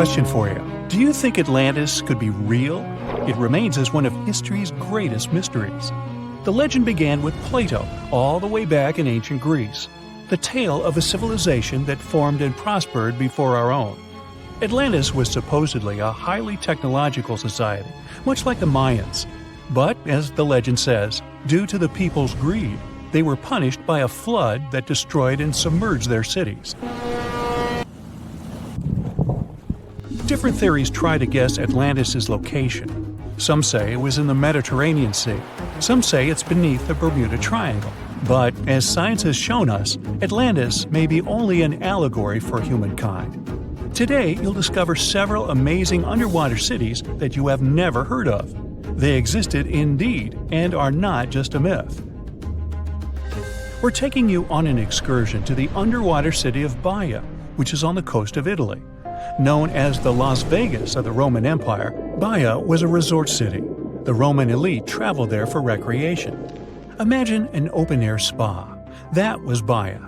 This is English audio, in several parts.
question for you. Do you think Atlantis could be real? It remains as one of history's greatest mysteries. The legend began with Plato, all the way back in ancient Greece. The tale of a civilization that formed and prospered before our own. Atlantis was supposedly a highly technological society, much like the Mayans. But, as the legend says, due to the people's greed, they were punished by a flood that destroyed and submerged their cities. Different theories try to guess Atlantis' location. Some say it was in the Mediterranean Sea. Some say it's beneath the Bermuda Triangle. But, as science has shown us, Atlantis may be only an allegory for humankind. Today, you'll discover several amazing underwater cities that you have never heard of. They existed indeed and are not just a myth. We're taking you on an excursion to the underwater city of Baia, which is on the coast of Italy. Known as the Las Vegas of the Roman Empire, Baia was a resort city. The Roman elite traveled there for recreation. Imagine an open-air spa. That was Baia.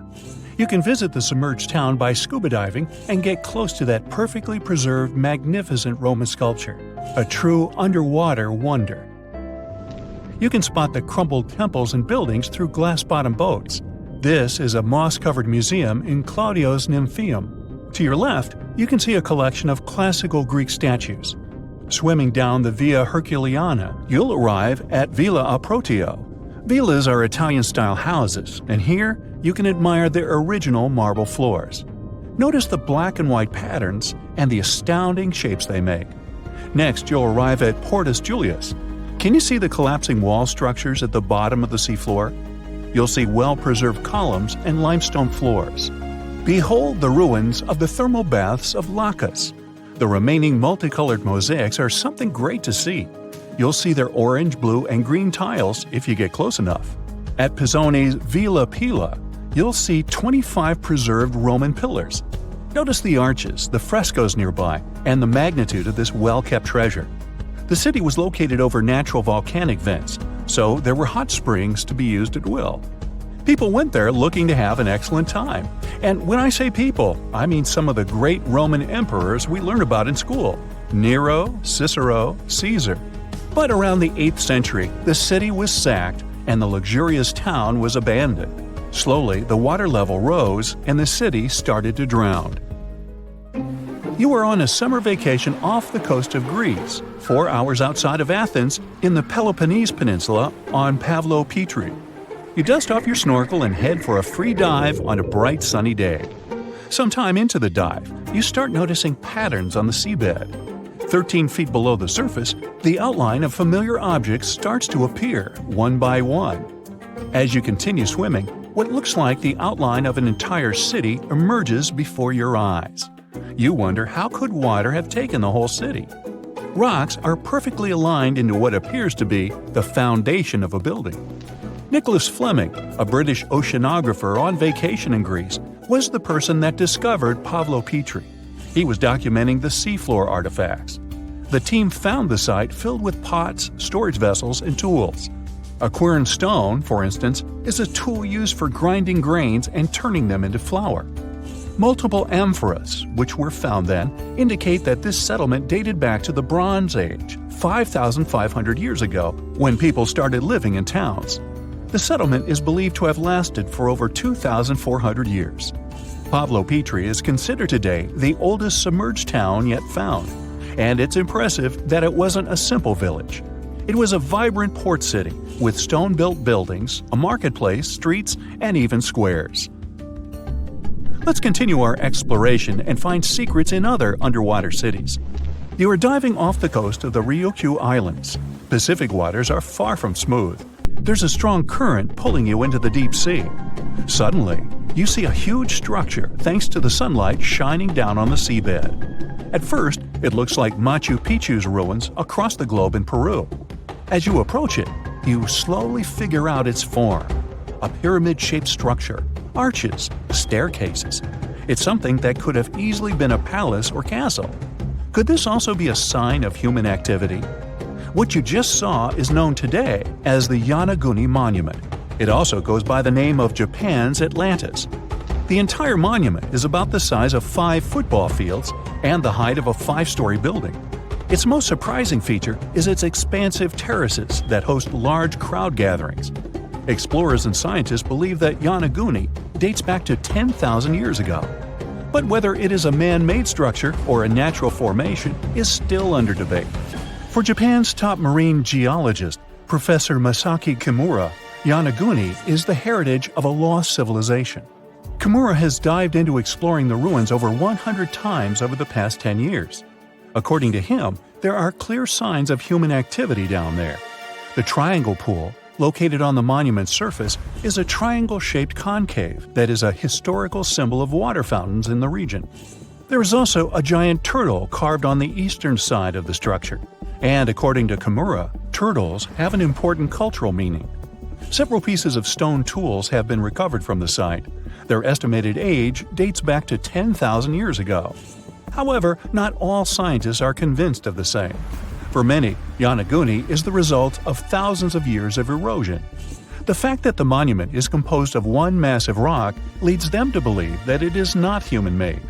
You can visit the submerged town by scuba diving and get close to that perfectly preserved, magnificent Roman sculpture, a true underwater wonder. You can spot the crumbled temples and buildings through glass-bottom boats. This is a moss-covered museum in Claudio's Nymphaeum. To your left, you can see a collection of classical Greek statues. Swimming down the Via Herculeana, you'll arrive at Villa Aprotio. Villas are Italian-style houses, and here you can admire their original marble floors. Notice the black and white patterns and the astounding shapes they make. Next, you'll arrive at Portus Julius. Can you see the collapsing wall structures at the bottom of the seafloor? You'll see well-preserved columns and limestone floors. Behold the ruins of the thermal baths of Lacus. The remaining multicolored mosaics are something great to see. You'll see their orange, blue, and green tiles if you get close enough. At Pisoni's Villa Pila, you'll see 25 preserved Roman pillars. Notice the arches, the frescoes nearby, and the magnitude of this well-kept treasure. The city was located over natural volcanic vents, so there were hot springs to be used at will. People went there looking to have an excellent time. And when I say people, I mean some of the great Roman emperors we learn about in school: Nero, Cicero, Caesar. But around the 8th century, the city was sacked and the luxurious town was abandoned. Slowly, the water level rose and the city started to drown. You are on a summer vacation off the coast of Greece, 4 hours outside of Athens, in the Peloponnese Peninsula on Pavlopetri. You dust off your snorkel and head for a free dive on a bright sunny day. Sometime into the dive, you start noticing patterns on the seabed. 13 feet below the surface, the outline of familiar objects starts to appear, one by one. As you continue swimming, what looks like the outline of an entire city emerges before your eyes. You wonder, how could water have taken the whole city? Rocks are perfectly aligned into what appears to be the foundation of a building. Nicholas Fleming, a British oceanographer on vacation in Greece, was the person that discovered Pavlopetri. He was documenting the seafloor artifacts. The team found the site filled with pots, storage vessels, and tools. A quern stone, for instance, is a tool used for grinding grains and turning them into flour. Multiple amphoras, which were found then, indicate that this settlement dated back to the Bronze Age, 5,500 years ago, when people started living in towns. The settlement is believed to have lasted for over 2,400 years. Pavlopetri is considered today the oldest submerged town yet found, and it's impressive that it wasn't a simple village. It was a vibrant port city with stone-built buildings, a marketplace, streets, and even squares. Let's continue our exploration and find secrets in other underwater cities. You are diving off the coast of the Ryukyu Islands. Pacific waters are far from smooth. There's a strong current pulling you into the deep sea. Suddenly, you see a huge structure thanks to the sunlight shining down on the seabed. At first, it looks like Machu Picchu's ruins across the globe in Peru. As you approach it, you slowly figure out its form. A pyramid-shaped structure, arches, staircases. It's something that could have easily been a palace or castle. Could this also be a sign of human activity? What you just saw is known today as the Yonaguni Monument. It also goes by the name of Japan's Atlantis. The entire monument is about the size of 5 football fields and the height of a 5-story building. Its most surprising feature is its expansive terraces that host large crowd gatherings. Explorers and scientists believe that Yonaguni dates back to 10,000 years ago. But whether it is a man-made structure or a natural formation is still under debate. For Japan's top marine geologist, Professor Masaki Kimura, Yonaguni is the heritage of a lost civilization. Kimura has dived into exploring the ruins over 100 times over the past 10 years. According to him, there are clear signs of human activity down there. The triangle pool, located on the monument's surface, is a triangle-shaped concave that is a historical symbol of water fountains in the region. There is also a giant turtle carved on the eastern side of the structure. And according to Kimura, turtles have an important cultural meaning. Several pieces of stone tools have been recovered from the site. Their estimated age dates back to 10,000 years ago. However, not all scientists are convinced of the same. For many, Yonaguni is the result of thousands of years of erosion. The fact that the monument is composed of one massive rock leads them to believe that it is not human-made.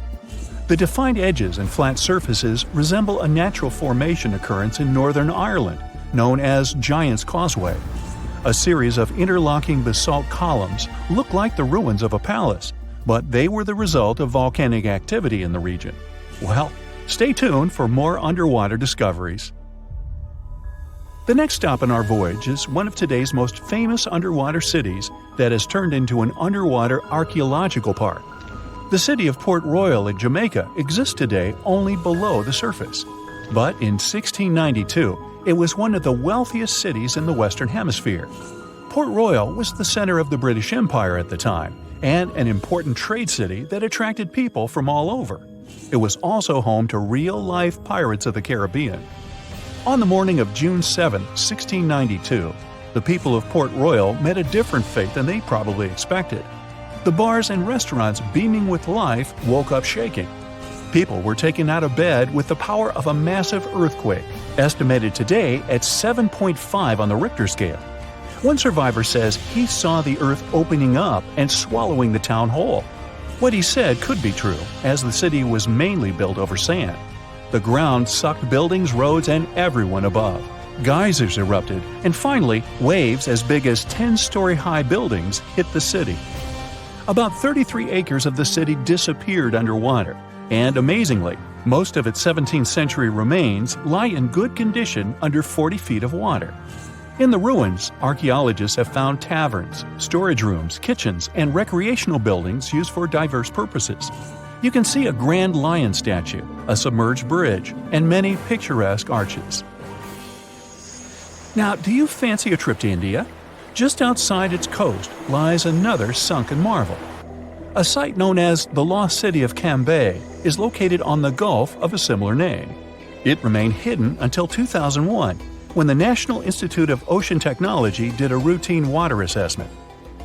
The defined edges and flat surfaces resemble a natural formation occurrence in Northern Ireland, known as Giant's Causeway. A series of interlocking basalt columns look like the ruins of a palace, but they were the result of volcanic activity in the region. Well, stay tuned for more underwater discoveries. The next stop on our voyage is one of today's most famous underwater cities that has turned into an underwater archaeological park. The city of Port Royal in Jamaica exists today only below the surface. But in 1692, it was one of the wealthiest cities in the Western Hemisphere. Port Royal was the center of the British Empire at the time, and an important trade city that attracted people from all over. It was also home to real-life pirates of the Caribbean. On the morning of June 7, 1692, the people of Port Royal met a different fate than they probably expected. The bars and restaurants beaming with life woke up shaking. People were taken out of bed with the power of a massive earthquake, estimated today at 7.5 on the Richter scale. One survivor says he saw the earth opening up and swallowing the town whole. What he said could be true, as the city was mainly built over sand. The ground sucked buildings, roads, and everyone above. Geysers erupted, and finally, waves as big as 10-story-high buildings hit the city. About 33 acres of the city disappeared underwater, and amazingly, most of its 17th century remains lie in good condition under 40 feet of water. In the ruins, archaeologists have found taverns, storage rooms, kitchens, and recreational buildings used for diverse purposes. You can see a grand lion statue, a submerged bridge, and many picturesque arches. Now, do you fancy a trip to India? Just outside its coast lies another sunken marvel. A site known as the Lost City of Cambay is located on the Gulf of a similar name. It remained hidden until 2001, when the National Institute of Ocean Technology did a routine water assessment.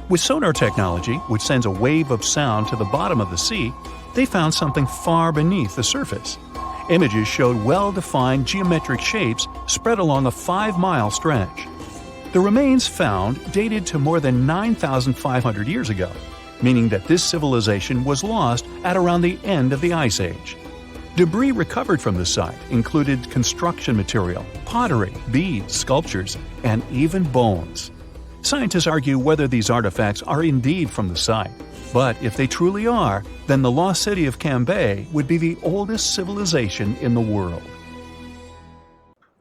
With sonar technology, which sends a wave of sound to the bottom of the sea, they found something far beneath the surface. Images showed well-defined geometric shapes spread along a 5-mile stretch. The remains found dated to more than 9,500 years ago, meaning that this civilization was lost at around the end of the Ice Age. Debris recovered from the site included construction material, pottery, beads, sculptures, and even bones. Scientists argue whether these artifacts are indeed from the site, but if they truly are, then the lost city of Cambay would be the oldest civilization in the world.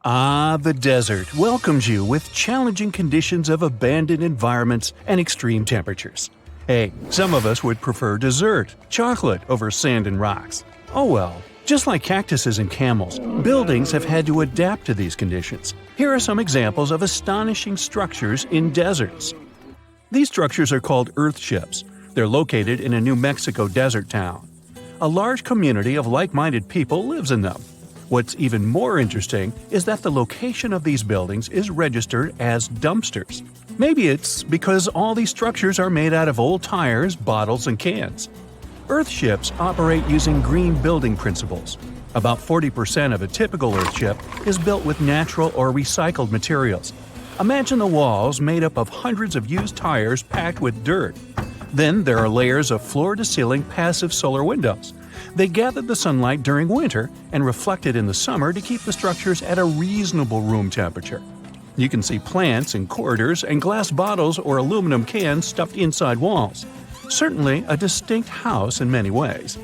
The desert welcomes you with challenging conditions of abandoned environments and extreme temperatures. Hey, some of us would prefer dessert, chocolate, over sand and rocks. Oh well. Just like cactuses and camels, buildings have had to adapt to these conditions. Here are some examples of astonishing structures in deserts. These structures are called earthships. They're located in a New Mexico desert town. A large community of like-minded people lives in them. What's even more interesting is that the location of these buildings is registered as dumpsters. Maybe it's because all these structures are made out of old tires, bottles, and cans. Earthships operate using green building principles. About 40% of a typical earthship is built with natural or recycled materials. Imagine the walls made up of hundreds of used tires packed with dirt. Then there are layers of floor-to-ceiling passive solar windows. They gather the sunlight during winter and reflect it in the summer to keep the structures at a reasonable room temperature. You can see plants in corridors and glass bottles or aluminum cans stuffed inside walls. Certainly a distinct house in many ways.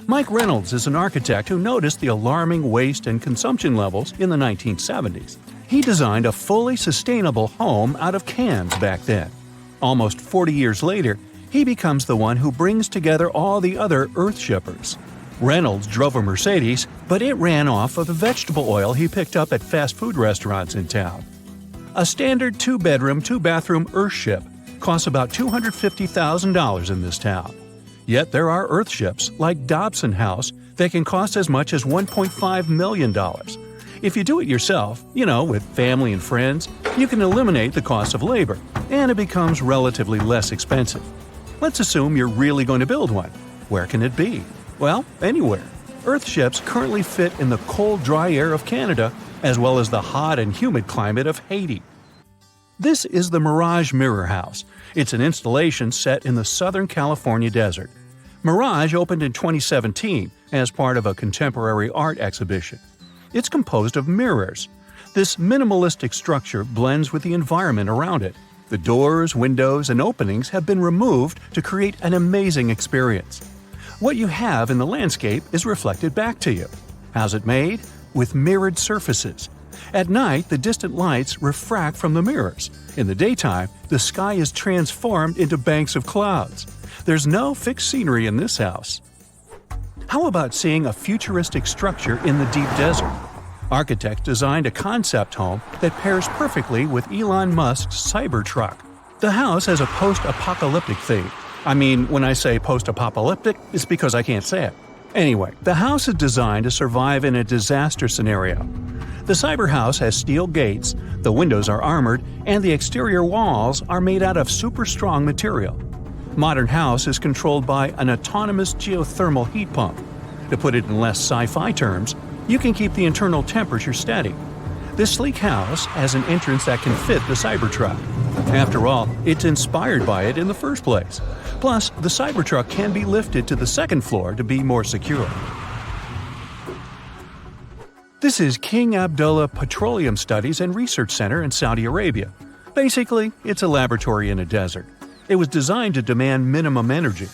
Mike Reynolds is an architect who noticed the alarming waste and consumption levels in the 1970s. He designed a fully sustainable home out of cans back then. Almost 40 years later, he becomes the one who brings together all the other Earth shippers. Reynolds drove a Mercedes, but it ran off of the vegetable oil he picked up at fast food restaurants in town. A standard 2-bedroom, 2-bathroom Earthship costs about $250,000 in this town. Yet there are Earthships like Dobson House that can cost as much as $1.5 million. If you do it yourself, with family and friends, you can eliminate the cost of labor, and it becomes relatively less expensive. Let's assume you're really going to build one. Where can it be? Well, anywhere. Earthships currently fit in the cold, dry air of Canada, as well as the hot and humid climate of Haiti. This is the Mirage Mirror House. It's an installation set in the Southern California desert. Mirage opened in 2017 as part of a contemporary art exhibition. It's composed of mirrors. This minimalistic structure blends with the environment around it. The doors, windows, and openings have been removed to create an amazing experience. What you have in the landscape is reflected back to you. How's it made? With mirrored surfaces. At night, the distant lights refract from the mirrors. In the daytime, the sky is transformed into banks of clouds. There's no fixed scenery in this house. How about seeing a futuristic structure in the deep desert? Architects designed a concept home that pairs perfectly with Elon Musk's Cybertruck. The house has a post-apocalyptic theme. When I say post-apocalyptic, it's because I can't say it. Anyway, the house is designed to survive in a disaster scenario. The cyber house has steel gates, the windows are armored, and the exterior walls are made out of super strong material. Modern house is controlled by an autonomous geothermal heat pump. To put it in less sci-fi terms, you can keep the internal temperature steady. This sleek house has an entrance that can fit the Cybertruck. After all, it's inspired by it in the first place. Plus, the Cybertruck can be lifted to the second floor to be more secure. This is King Abdullah Petroleum Studies and Research Center in Saudi Arabia. Basically, it's a laboratory in a desert. It was designed to demand minimum energy.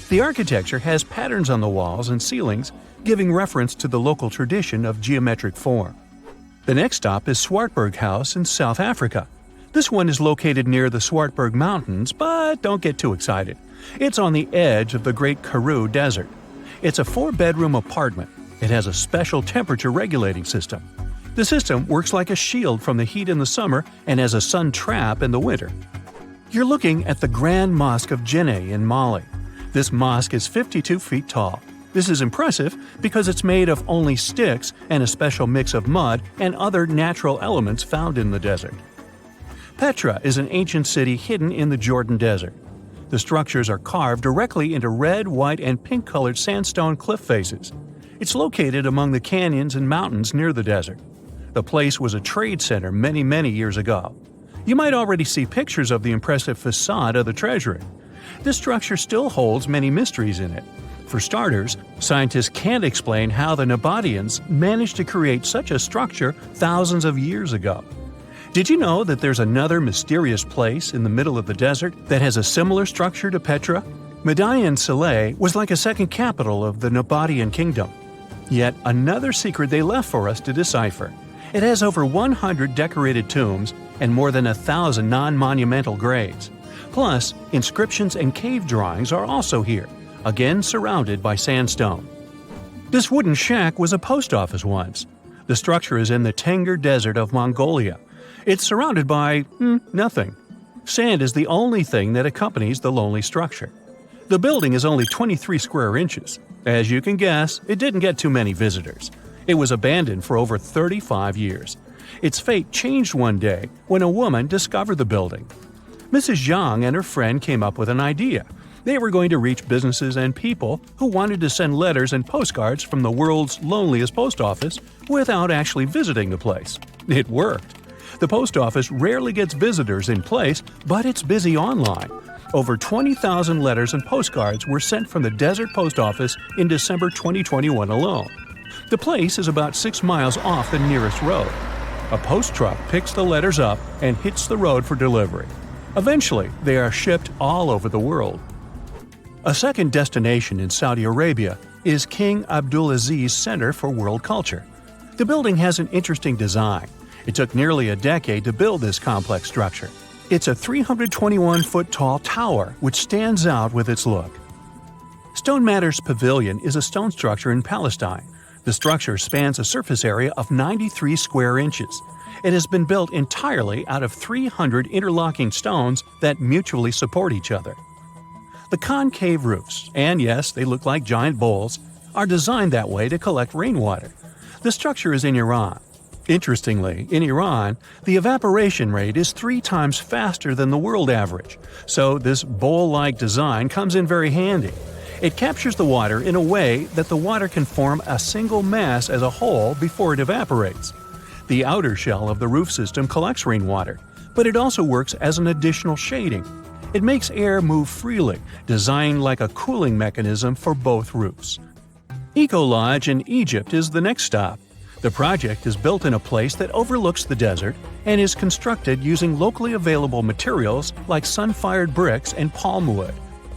The architecture has patterns on the walls and ceilings, giving reference to the local tradition of geometric form. The next stop is Swartberg House in South Africa. This one is located near the Swartberg Mountains, but don't get too excited. It's on the edge of the Great Karoo Desert. It's a 4-bedroom apartment. It has a special temperature regulating system. The system works like a shield from the heat in the summer and as a sun trap in the winter. You're looking at the Grand Mosque of Djenné in Mali. This mosque is 52 feet tall. This is impressive because it's made of only sticks and a special mix of mud and other natural elements found in the desert. Petra is an ancient city hidden in the Jordan Desert. The structures are carved directly into red, white, and pink-colored sandstone cliff faces. It's located among the canyons and mountains near the desert. The place was a trade center many years ago. You might already see pictures of the impressive facade of the treasury. This structure still holds many mysteries in it. For starters, scientists can't explain how the Nabateans managed to create such a structure thousands of years ago. Did you know that there's another mysterious place in the middle of the desert that has a similar structure to Petra? Madain Saleh was like a second capital of the Nabatean kingdom. Yet another secret they left for us to decipher. It has over 100 decorated tombs and more than 1,000 non-monumental graves. Plus, inscriptions and cave drawings are also here, again surrounded by sandstone. This wooden shack was a post office once. The structure is in the Tengger Desert of Mongolia. It's surrounded by nothing. Sand is the only thing that accompanies the lonely structure. The building is only 23 square inches. As you can guess, it didn't get too many visitors. It was abandoned for over 35 years. Its fate changed one day when a woman discovered the building. Mrs. Zhang and her friend came up with an idea. They were going to reach businesses and people who wanted to send letters and postcards from the world's loneliest post office without actually visiting the place. It worked. The post office rarely gets visitors in place, but it's busy online. Over 20,000 letters and postcards were sent from the desert post office in December 2021 alone. The place is about 6 miles off the nearest road. A post truck picks the letters up and hits the road for delivery. Eventually, they are shipped all over the world. A second destination in Saudi Arabia is King Abdulaziz Center for World Culture. The building has an interesting design. It took nearly a decade to build this complex structure. It's a 321-foot-tall tower which stands out with its look. Stone Matters Pavilion is a stone structure in Palestine. The structure spans a surface area of 93 square inches. It has been built entirely out of 300 interlocking stones that mutually support each other. The concave roofs, and yes, they look like giant bowls, are designed that way to collect rainwater. The structure is in Iran. Interestingly, in Iran, the evaporation rate is 3 times faster than the world average, so this bowl-like design comes in very handy. It captures the water in a way that the water can form a single mass as a whole before it evaporates. The outer shell of the roof system collects rainwater, but it also works as an additional shading. It makes air move freely, designed like a cooling mechanism for both roofs. Eco Lodge in Egypt is the next stop. The project is built in a place that overlooks the desert and is constructed using locally available materials like sun-fired bricks and palm wood.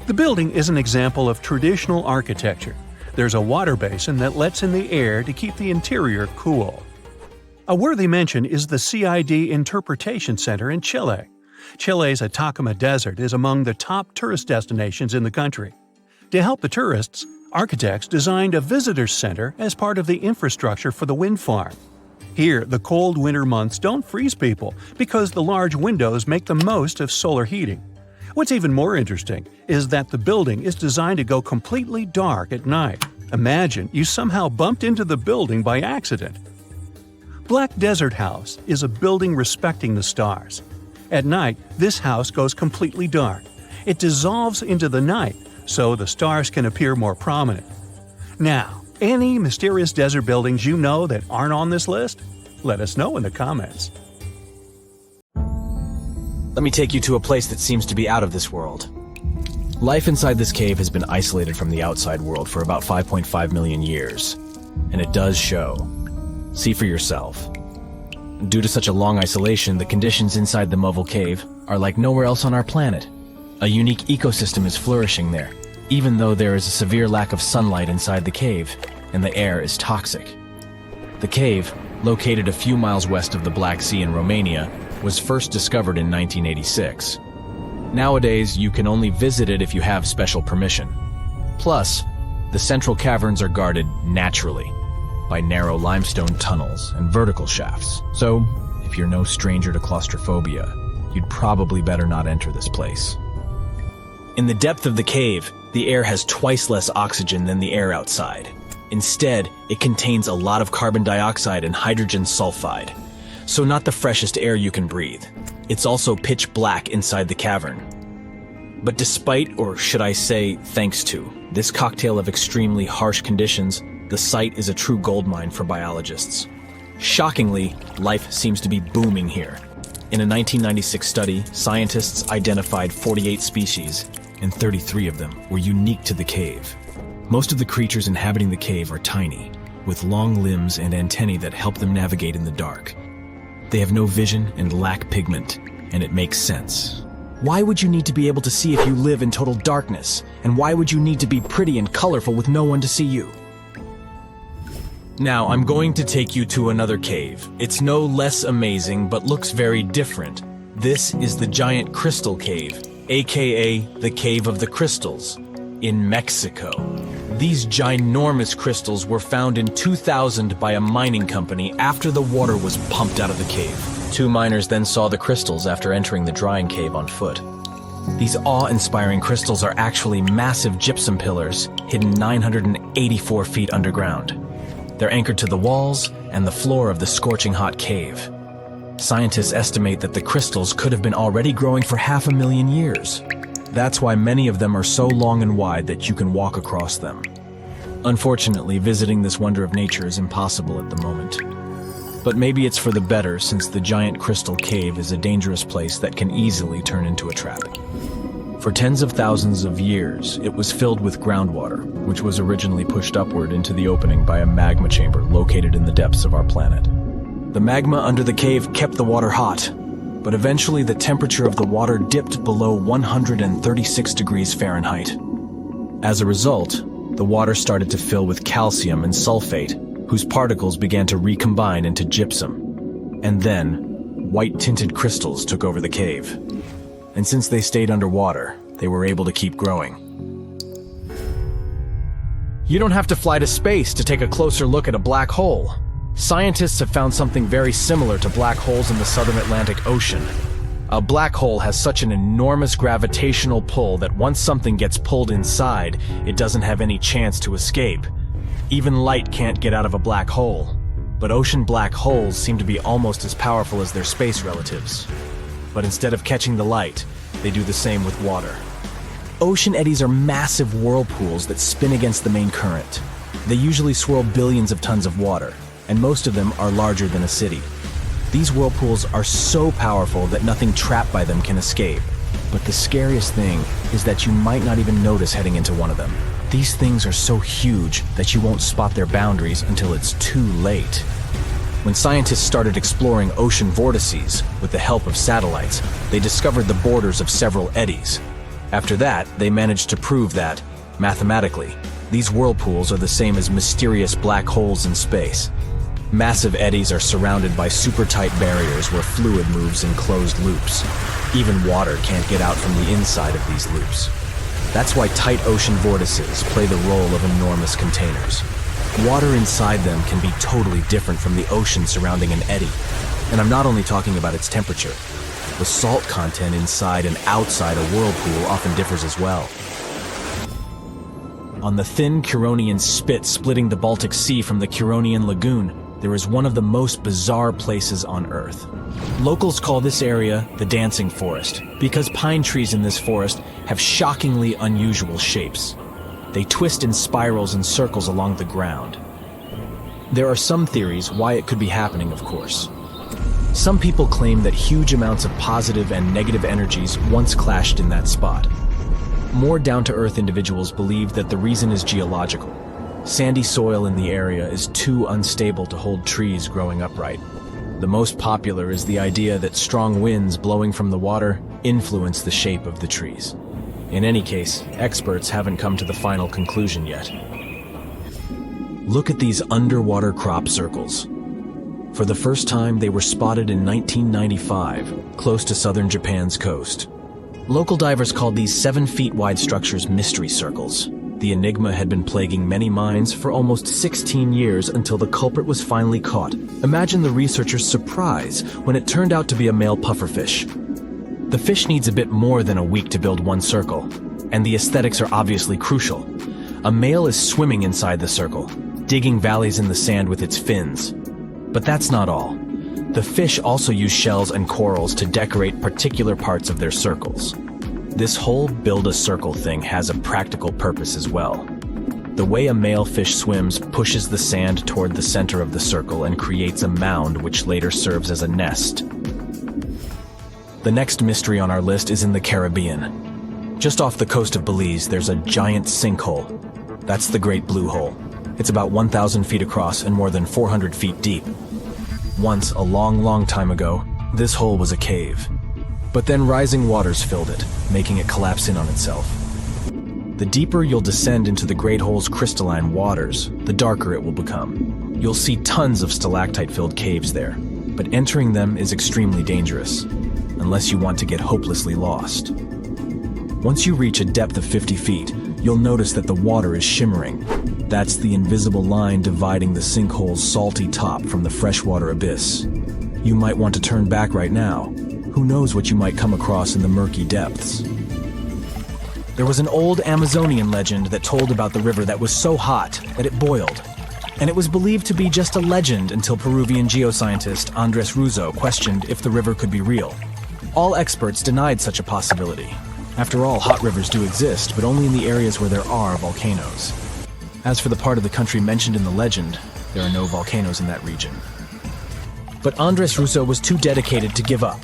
The building is an example of traditional architecture. There's a water basin that lets in the air to keep the interior cool. A worthy mention is the CID Interpretation Center in Chile. Chile's Atacama Desert is among the top tourist destinations in the country. To help the tourists, architects designed a visitor center as part of the infrastructure for the wind farm. Here, the cold winter months don't freeze people because the large windows make the most of solar heating. What's even more interesting is that the building is designed to go completely dark at night. Imagine you somehow bumped into the building by accident. Black Desert House is a building respecting the stars. At night, this house goes completely dark. It dissolves into the night, so the stars can appear more prominent. Now, any mysterious desert buildings you know that aren't on this list? Let us know in the comments. Let me take you to a place that seems to be out of this world. Life inside this cave has been isolated from the outside world for about 5.5 million years. And it does show. See for yourself. Due to such a long isolation, the conditions inside the Moval Cave are like nowhere else on our planet. A unique ecosystem is flourishing there, even though there is a severe lack of sunlight inside the cave, and the air is toxic. The cave, located a few miles west of the Black Sea in Romania, was first discovered in 1986. Nowadays, you can only visit it if you have special permission. Plus, the central caverns are guarded naturally by narrow limestone tunnels and vertical shafts. So, if you're no stranger to claustrophobia, you'd probably better not enter this place. In the depth of the cave, the air has twice less oxygen than the air outside. Instead, it contains a lot of carbon dioxide and hydrogen sulfide. So not the freshest air you can breathe. It's also pitch black inside the cavern. But despite, or should I say thanks to, this cocktail of extremely harsh conditions, the site is a true goldmine for biologists. Shockingly, life seems to be booming here. In a 1996 study, scientists identified 48 species, and 33 of them were unique to the cave. Most of the creatures inhabiting the cave are tiny, with long limbs and antennae that help them navigate in the dark. They have no vision and lack pigment, and it makes sense. Why would you need to be able to see if you live in total darkness? And why would you need to be pretty and colorful with no one to see you? Now, I'm going to take you to another cave. It's no less amazing, but looks very different. This is the Giant Crystal Cave, aka the Cave of the Crystals, in Mexico. These ginormous crystals were found in 2000 by a mining company after the water was pumped out of the cave. 2 miners then saw the crystals after entering the drying cave on foot. These awe-inspiring crystals are actually massive gypsum pillars hidden 984 feet underground. They're anchored to the walls and the floor of the scorching hot cave. Scientists estimate that the crystals could have been already growing for 500,000 years. That's why many of them are so long and wide that you can walk across them. Unfortunately, visiting this wonder of nature is impossible at the moment. But maybe it's for the better, since the giant crystal cave is a dangerous place that can easily turn into a trap. For tens of thousands of years, it was filled with groundwater, which was originally pushed upward into the opening by a magma chamber located in the depths of our planet. The magma under the cave kept the water hot, but eventually the temperature of the water dipped below 136 degrees Fahrenheit. As a result, the water started to fill with calcium and sulfate, whose particles began to recombine into gypsum. And then, white-tinted crystals took over the cave. And since they stayed underwater, they were able to keep growing. You don't have to fly to space to take a closer look at a black hole. Scientists have found something very similar to black holes in the southern Atlantic Ocean. A black hole has such an enormous gravitational pull that once something gets pulled inside, it doesn't have any chance to escape. Even light can't get out of a black hole. But ocean black holes seem to be almost as powerful as their space relatives. But instead of catching the light, they do the same with water. Ocean eddies are massive whirlpools that spin against the main current. They usually swirl billions of tons of water, and most of them are larger than a city. These whirlpools are so powerful that nothing trapped by them can escape. But the scariest thing is that you might not even notice heading into one of them. These things are so huge that you won't spot their boundaries until it's too late. When scientists started exploring ocean vortices with the help of satellites, they discovered the borders of several eddies. After that, they managed to prove that, mathematically, these whirlpools are the same as mysterious black holes in space. Massive eddies are surrounded by super-tight barriers where fluid moves in closed loops. Even water can't get out from the inside of these loops. That's why tight ocean vortices play the role of enormous containers. Water inside them can be totally different from the ocean surrounding an eddy. And I'm not only talking about its temperature. The salt content inside and outside a whirlpool often differs as well. On the thin Curonian spit splitting the Baltic Sea from the Curonian Lagoon, there is one of the most bizarre places on Earth. Locals call this area the Dancing Forest because pine trees in this forest have shockingly unusual shapes. They twist in spirals and circles along the ground. There are some theories why it could be happening, of course. Some people claim that huge amounts of positive and negative energies once clashed in that spot. More down-to-earth individuals believe that the reason is geological. Sandy soil in the area is too unstable to hold trees growing upright. The most popular is the idea that strong winds blowing from the water influence the shape of the trees. In any case, experts haven't come to the final conclusion yet. Look at these underwater crop circles. For the first time, they were spotted in 1995, close to southern Japan's coast. Local divers called these 7-feet-wide structures mystery circles. The enigma had been plaguing many minds for almost 16 years until the culprit was finally caught. Imagine the researchers' surprise when it turned out to be a male pufferfish. The fish needs a bit more than a week to build one circle, and the aesthetics are obviously crucial. A male is swimming inside the circle, digging valleys in the sand with its fins. But that's not all. The fish also use shells and corals to decorate particular parts of their circles. This whole build-a-circle thing has a practical purpose as well. The way a male fish swims pushes the sand toward the center of the circle and creates a mound which later serves as a nest. The next mystery on our list is in the Caribbean. Just off the coast of Belize, there's a giant sinkhole. That's the Great Blue Hole. It's about 1,000 feet across and more than 400 feet deep. Once, a long, long time ago, this hole was a cave. But then rising waters filled it, making it collapse in on itself. The deeper you'll descend into the Great Hole's crystalline waters, the darker it will become. You'll see tons of stalactite-filled caves there, but entering them is extremely dangerous, unless you want to get hopelessly lost. Once you reach a depth of 50 feet, you'll notice that the water is shimmering. That's the invisible line dividing the sinkhole's salty top from the freshwater abyss. You might want to turn back right now. Who knows what you might come across in the murky depths. There was an old Amazonian legend that told about the river that was so hot that it boiled. And it was believed to be just a legend until Peruvian geoscientist Andres Ruzo questioned if the river could be real. All experts denied such a possibility. After all, hot rivers do exist, but only in the areas where there are volcanoes. As for the part of the country mentioned in the legend, there are no volcanoes in that region. but Andres Russo was too dedicated to give up.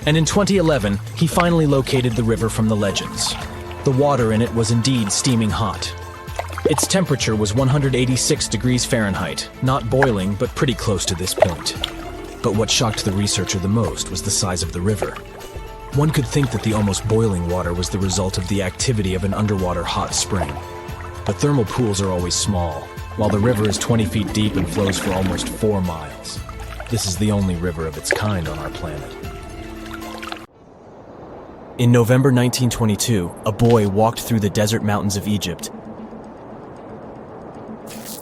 And in 2011, he finally located the river from the legends. The water in it was indeed steaming hot. Its temperature was 186 degrees Fahrenheit, not boiling, but pretty close to this point. But what shocked the researcher the most was the size of the river. One could think that the almost boiling water was the result of the activity of an underwater hot spring. But thermal pools are always small, while the river is 20 feet deep and flows for almost 4 miles. This is the only river of its kind on our planet. In November 1922, a boy walked through the desert mountains of Egypt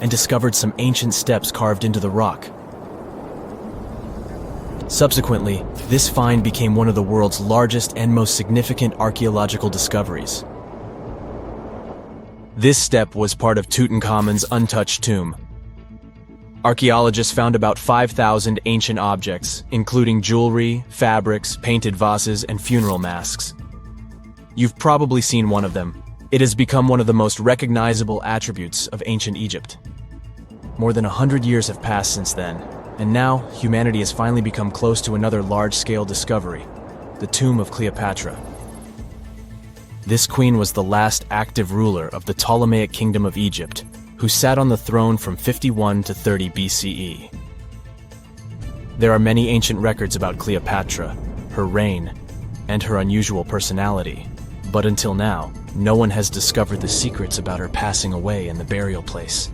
and discovered some ancient steps carved into the rock. Subsequently, this find became one of the world's largest and most significant archaeological discoveries. This step was part of Tutankhamun's untouched tomb. Archaeologists found about 5,000 ancient objects, including jewelry, fabrics, painted vases, and funeral masks. You've probably seen one of them. It has become one of the most recognizable attributes of ancient Egypt. More than 100 years have passed since then, and now humanity has finally become close to another large-scale discovery, the tomb of Cleopatra. This queen was the last active ruler of the Ptolemaic Kingdom of Egypt, who sat on the throne from 51 to 30 BCE. There are many ancient records about Cleopatra, her reign, and her unusual personality, but until now, no one has discovered the secrets about her passing away in the burial place.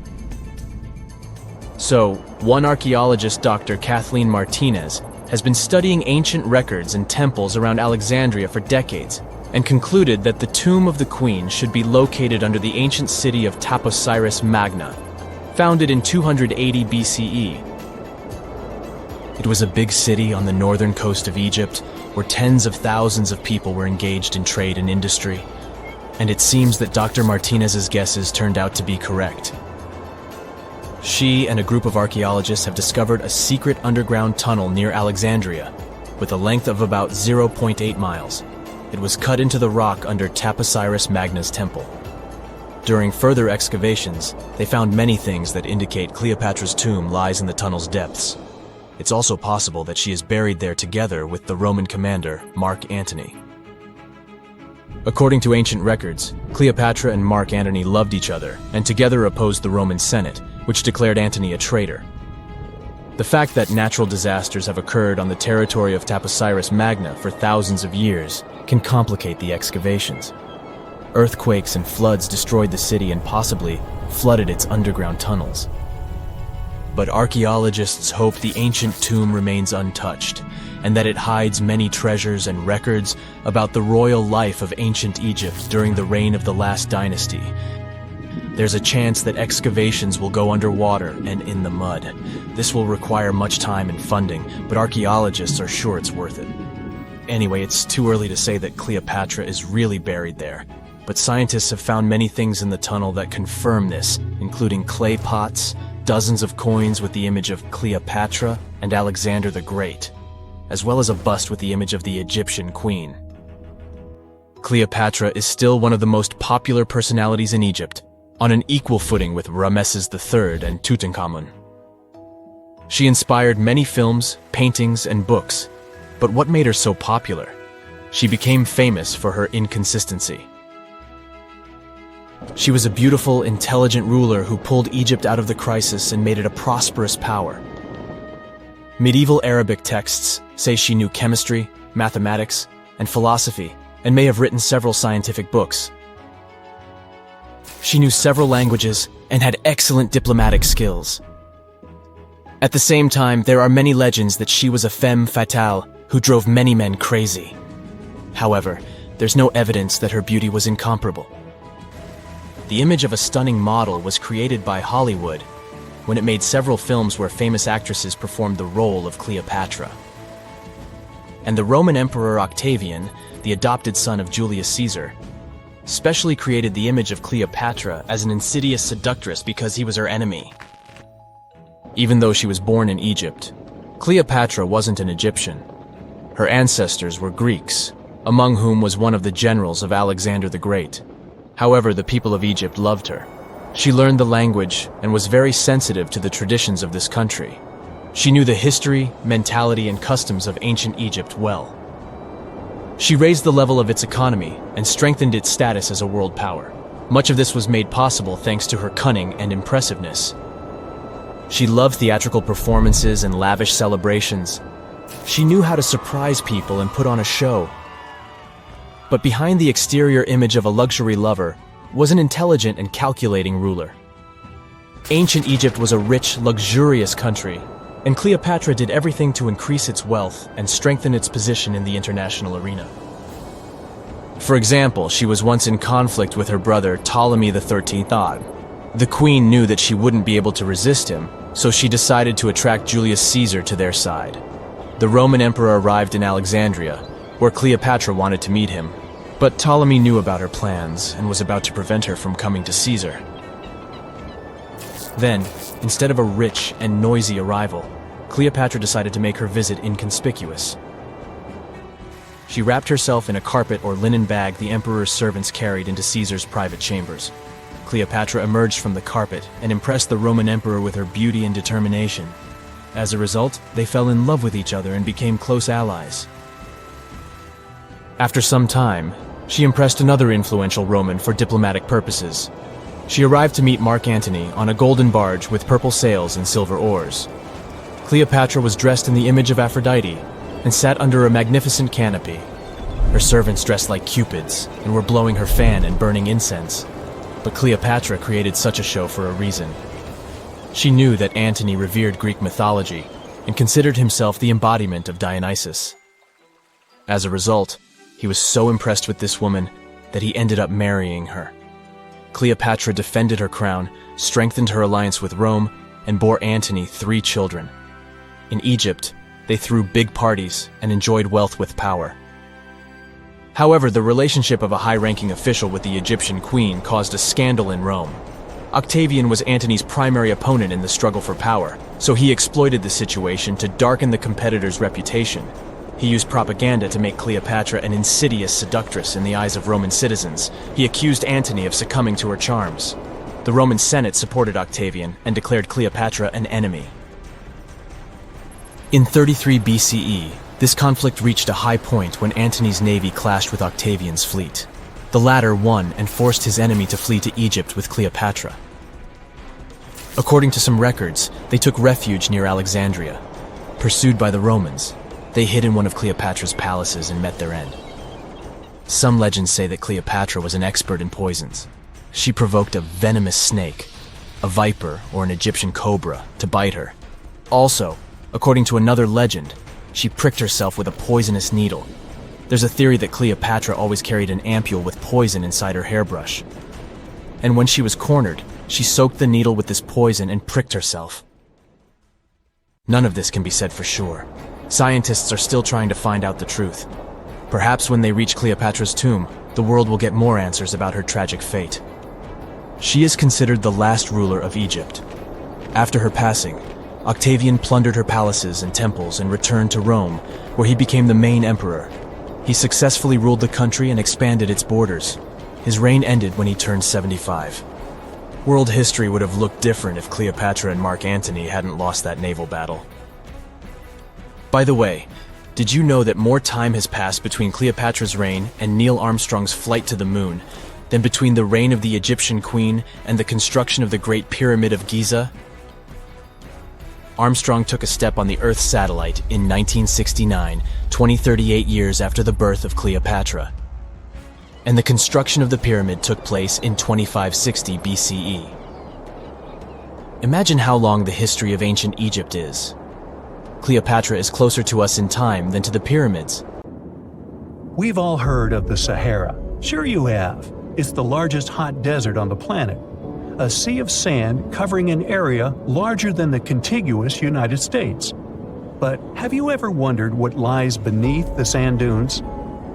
So, one archaeologist, Dr. Kathleen Martinez, has been studying ancient records and temples around Alexandria for decades, and concluded that the tomb of the queen should be located under the ancient city of Taposiris Magna, founded in 280 BCE. It was a big city on the northern coast of Egypt, where tens of thousands of people were engaged in trade and industry, and it seems that Dr. Martinez's guesses turned out to be correct. She and a group of archaeologists have discovered a secret underground tunnel near Alexandria, with a length of about 0.8 miles. It was cut into the rock under Taposiris Magna's temple. During further excavations, they found many things that indicate Cleopatra's tomb lies in the tunnel's depths. It's also possible that she is buried there together with the Roman commander, Mark Antony. According to ancient records, Cleopatra and Mark Antony loved each other and together opposed the Roman Senate, which declared Antony a traitor. The fact that natural disasters have occurred on the territory of Taposiris Magna for thousands of years can complicate the excavations. Earthquakes and floods destroyed the city and possibly flooded its underground tunnels. But archaeologists hope the ancient tomb remains untouched, and that it hides many treasures and records about the royal life of ancient Egypt during the reign of the last dynasty. There's a chance that excavations will go underwater and in the mud. This will require much time and funding, but archaeologists are sure it's worth it. Anyway, it's too early to say that Cleopatra is really buried there, but scientists have found many things in the tunnel that confirm this, including clay pots, dozens of coins with the image of Cleopatra and Alexander the Great, as well as a bust with the image of the Egyptian queen. Cleopatra is still one of the most popular personalities in Egypt, on an equal footing with Ramesses III and Tutankhamun. She inspired many films, paintings, and books, but what made her so popular? She became famous for her inconsistency. She was a beautiful, intelligent ruler who pulled Egypt out of the crisis and made it a prosperous power. Medieval Arabic texts say she knew chemistry, mathematics, and philosophy, and may have written several scientific books. She knew several languages and had excellent diplomatic skills. At the same time, there are many legends that she was a femme fatale who drove many men crazy. However, there's no evidence that her beauty was incomparable. The image of a stunning model was created by Hollywood when it made several films where famous actresses performed the role of Cleopatra. And the Roman Emperor Octavian, the adopted son of Julius Caesar, specially created the image of Cleopatra as an insidious seductress because he was her enemy. Even though she was born in Egypt, Cleopatra wasn't an Egyptian. Her ancestors were Greeks, among whom was one of the generals of Alexander the Great. However, the people of Egypt loved her. She learned the language and was very sensitive to the traditions of this country. She knew the history, mentality, and customs of ancient Egypt well. She raised the level of its economy and strengthened its status as a world power. Much of this was made possible thanks to her cunning and impressiveness. She loved theatrical performances and lavish celebrations. She knew how to surprise people and put on a show. But behind the exterior image of a luxury lover was an intelligent and calculating ruler. Ancient Egypt was a rich, luxurious country, and Cleopatra did everything to increase its wealth and strengthen its position in the international arena. For example, she was once in conflict with her brother Ptolemy XIII Odd. The queen knew that she wouldn't be able to resist him, so she decided to attract Julius Caesar to their side. The Roman emperor arrived in Alexandria, where Cleopatra wanted to meet him, but Ptolemy knew about her plans and was about to prevent her from coming to Caesar. Then, instead of a rich and noisy arrival, Cleopatra decided to make her visit inconspicuous. She wrapped herself in a carpet or linen bag the emperor's servants carried into Caesar's private chambers. Cleopatra emerged from the carpet and impressed the Roman emperor with her beauty and determination. As a result, they fell in love with each other and became close allies. After some time, she impressed another influential Roman for diplomatic purposes. She arrived to meet Mark Antony on a golden barge with purple sails and silver oars. Cleopatra was dressed in the image of Aphrodite and sat under a magnificent canopy. Her servants dressed like cupids and were blowing her fan and burning incense. But Cleopatra created such a show for a reason. She knew that Antony revered Greek mythology and considered himself the embodiment of Dionysus. As a result, he was so impressed with this woman that he ended up marrying her. Cleopatra defended her crown, strengthened her alliance with Rome, and bore Antony 3 children. In Egypt, they threw big parties and enjoyed wealth with power. However, the relationship of a high-ranking official with the Egyptian queen caused a scandal in Rome. Octavian was Antony's primary opponent in the struggle for power, so he exploited the situation to darken the competitor's reputation. He used propaganda to make Cleopatra an insidious seductress in the eyes of Roman citizens. He accused Antony of succumbing to her charms. The Roman Senate supported Octavian and declared Cleopatra an enemy. In 33 BCE, this conflict reached a high point when Antony's navy clashed with Octavian's fleet. The latter won and forced his enemy to flee to Egypt with Cleopatra. According to some records, they took refuge near Alexandria. Pursued by the Romans, they hid in one of Cleopatra's palaces and met their end. Some legends say that Cleopatra was an expert in poisons. She provoked a venomous snake, a viper or an Egyptian cobra, to bite her. Also, according to another legend, she pricked herself with a poisonous needle. There's a theory that Cleopatra always carried an ampule with poison inside her hairbrush. And when she was cornered, she soaked the needle with this poison and pricked herself. None of this can be said for sure. Scientists are still trying to find out the truth. Perhaps when they reach Cleopatra's tomb, the world will get more answers about her tragic fate. She is considered the last ruler of Egypt. After her passing, Octavian plundered her palaces and temples and returned to Rome, where he became the main emperor. He successfully ruled the country and expanded its borders. His reign ended when he turned 75. World history would have looked different if Cleopatra and Mark Antony hadn't lost that naval battle. By the way, did you know that more time has passed between Cleopatra's reign and Neil Armstrong's flight to the moon than between the reign of the Egyptian queen and the construction of the Great Pyramid of Giza? Armstrong took a step on the Earth satellite in 1969, 38 years after the birth of Cleopatra. And the construction of the pyramid took place in 2560 BCE. Imagine how long the history of ancient Egypt is. Cleopatra is closer to us in time than to the pyramids. We've all heard of the Sahara. Sure you have. It's the largest hot desert on the planet. A sea of sand covering an area larger than the contiguous United States. But have you ever wondered what lies beneath the sand dunes?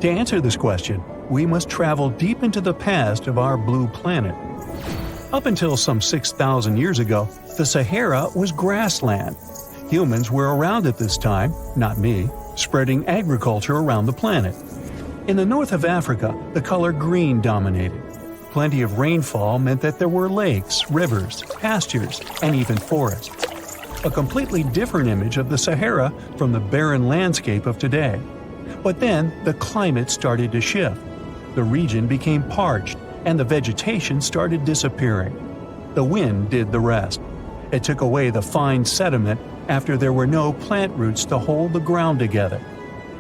To answer this question, we must travel deep into the past of our blue planet. Up until some 6,000 years ago, the Sahara was grassland. Humans were around at this time, not me, spreading agriculture around the planet. In the north of Africa, the color green dominated. Plenty of rainfall meant that there were lakes, rivers, pastures, and even forests. a completely different image of the Sahara from the barren landscape of today. But then the climate started to shift. The region became parched, and the vegetation started disappearing. The wind did the rest. It took away the fine sediment after there were no plant roots to hold the ground together.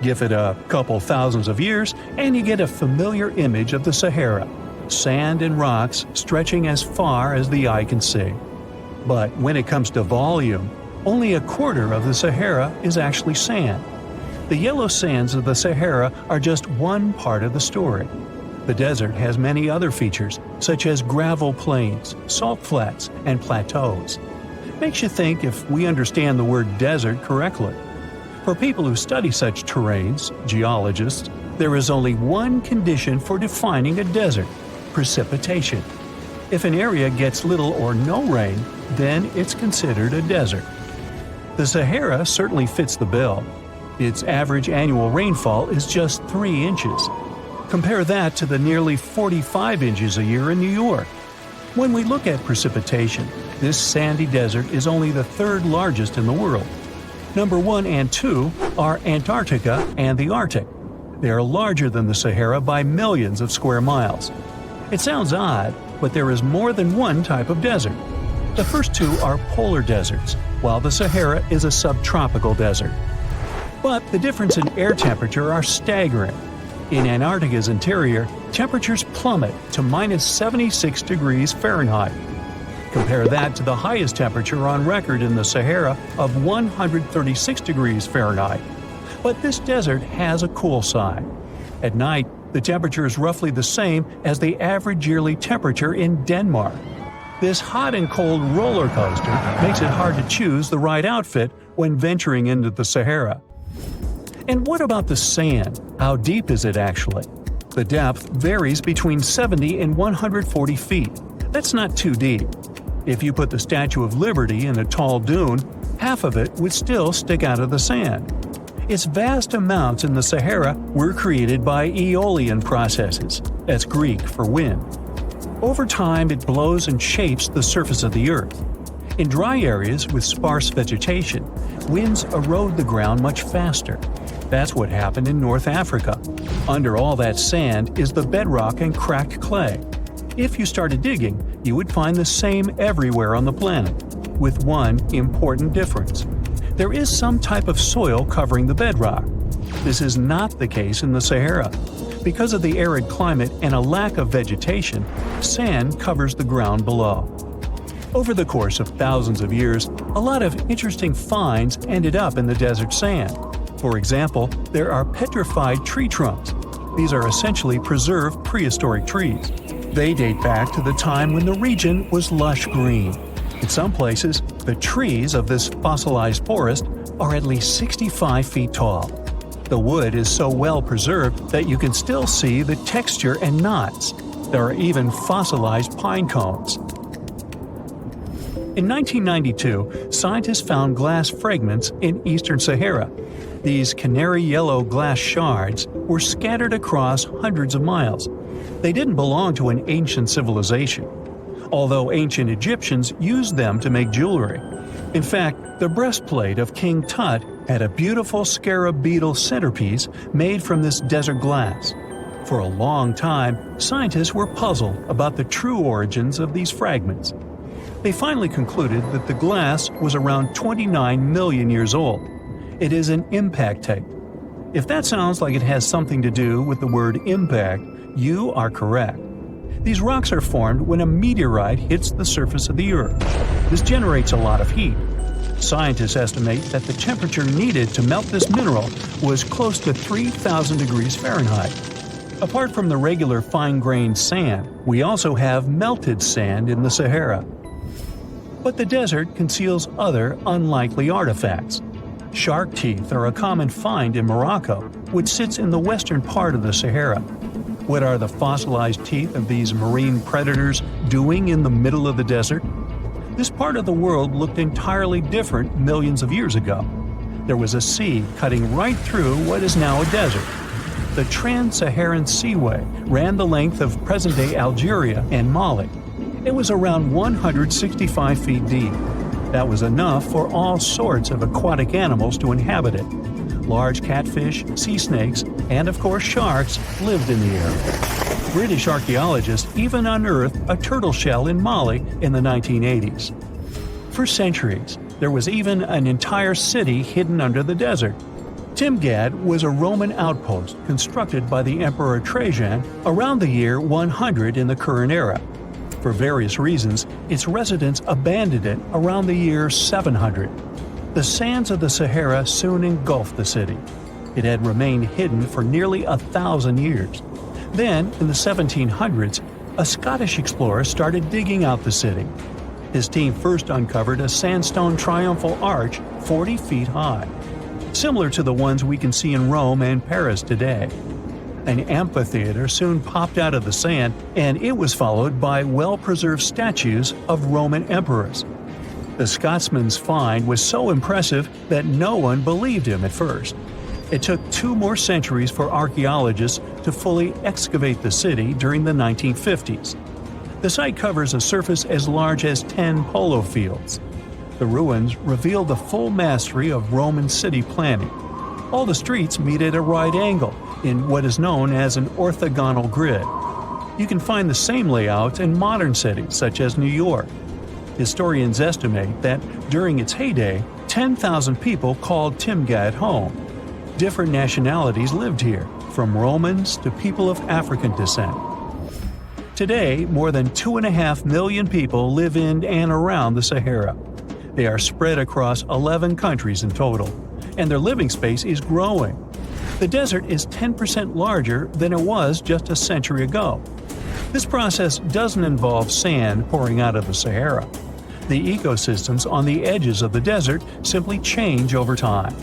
Give it a couple thousands of years, and you get a familiar image of the Sahara: sand and rocks stretching as far as the eye can see. But when it comes to volume, only a quarter of the Sahara is actually sand. The yellow sands of the Sahara are just one part of the story. The desert has many other features, such as gravel plains, salt flats, and plateaus. Makes you think if we understand the word desert correctly. For people who study such terrains, geologists, there is only one condition for defining a desert: precipitation. If an area gets little or no rain, then it's considered a desert. The Sahara certainly fits the bill. Its average annual rainfall is just 3 inches. Compare that to the nearly 45 inches a year in New York. When we look at precipitation, this sandy desert is only the third largest in the world. Number 1 and 2 are Antarctica and the Arctic. They are larger than the Sahara by millions of square miles. It sounds odd, but there is more than one type of desert. The first two are polar deserts, while the Sahara is a subtropical desert. But the difference in air temperature are staggering. In Antarctica's interior, temperatures plummet to -76 degrees Fahrenheit. Compare that to the highest temperature on record in the Sahara of 136 degrees Fahrenheit. But this desert has a cool side. At night, the temperature is roughly the same as the average yearly temperature in Denmark. This hot and cold roller coaster makes it hard to choose the right outfit when venturing into the Sahara. And what about the sand? How deep is it actually? The depth varies between 70 and 140 feet. That's not too deep. If you put the Statue of Liberty in a tall dune, half of it would still stick out of the sand. Its vast amounts in the Sahara were created by aeolian processes. That's Greek for wind. Over time, it blows and shapes the surface of the earth. In dry areas with sparse vegetation, winds erode the ground much faster. That's what happened in North Africa. Under all that sand is the bedrock and cracked clay. If you started digging, you would find the same everywhere on the planet, with one important difference. There is some type of soil covering the bedrock. This is not the case in the Sahara. Because of the arid climate and a lack of vegetation, sand covers the ground below. Over the course of thousands of years, a lot of interesting finds ended up in the desert sand. For example, there are petrified tree trunks. These are essentially preserved prehistoric trees. They date back to the time when the region was lush green. In some places, the trees of this fossilized forest are at least 65 feet tall. The wood is so well preserved that you can still see the texture and knots. There are even fossilized pine cones. In 1992, scientists found glass fragments in eastern Sahara. These canary yellow glass shards were scattered across hundreds of miles. They didn't belong to an ancient civilization, although ancient Egyptians used them to make jewelry. In fact, the breastplate of King Tut had a beautiful scarab beetle centerpiece made from this desert glass. For a long time, scientists were puzzled about the true origins of these fragments. They finally concluded that the glass was around 29 million years old. It is an impact tape. If that sounds like it has something to do with the word impact, you are correct. These rocks are formed when a meteorite hits the surface of the Earth. This generates a lot of heat. Scientists estimate that the temperature needed to melt this mineral was close to 3,000 degrees Fahrenheit. Apart from the regular fine-grained sand, we also have melted sand in the Sahara. But the desert conceals other unlikely artifacts. Shark teeth are a common find in Morocco, which sits in the western part of the Sahara. What are the fossilized teeth of these marine predators doing in the middle of the desert? This part of the world looked entirely different millions of years ago. There was a sea cutting right through what is now a desert. The Trans-Saharan Seaway ran the length of present-day Algeria and Mali. It was around 165 feet deep. That was enough for all sorts of aquatic animals to inhabit it. Large catfish, sea snakes, and of course sharks lived in the area. British archaeologists even unearthed a turtle shell in Mali in the 1980s. For centuries, there was even an entire city hidden under the desert. Timgad was a Roman outpost constructed by the Emperor Trajan around the year 100 in the current era. For various reasons, its residents abandoned it around the year 700. The sands of the Sahara soon engulfed the city. It had remained hidden for nearly 1,000 years. Then, in the 1700s, a Scottish explorer started digging out the city. His team first uncovered a sandstone triumphal arch 40 feet high, similar to the ones we can see in Rome and Paris today. An amphitheater soon popped out of the sand, and it was followed by well-preserved statues of Roman emperors. The Scotsman's find was so impressive that no one believed him at first. It took 2 more centuries for archaeologists to fully excavate the city during the 1950s. The site covers a surface as large as 10 polo fields. The ruins reveal the full mastery of Roman city planning. All the streets meet at a right angle in what is known as an orthogonal grid. You can find the same layout in modern cities such as New York. Historians estimate that during its heyday, 10,000 people called Timgad home. Different nationalities lived here, from Romans to people of African descent. Today, more than 2.5 million people live in and around the Sahara. They are spread across 11 countries in total, and their living space is growing. The desert is 10% larger than it was just a century ago. This process doesn't involve sand pouring out of the Sahara. The ecosystems on the edges of the desert simply change over time.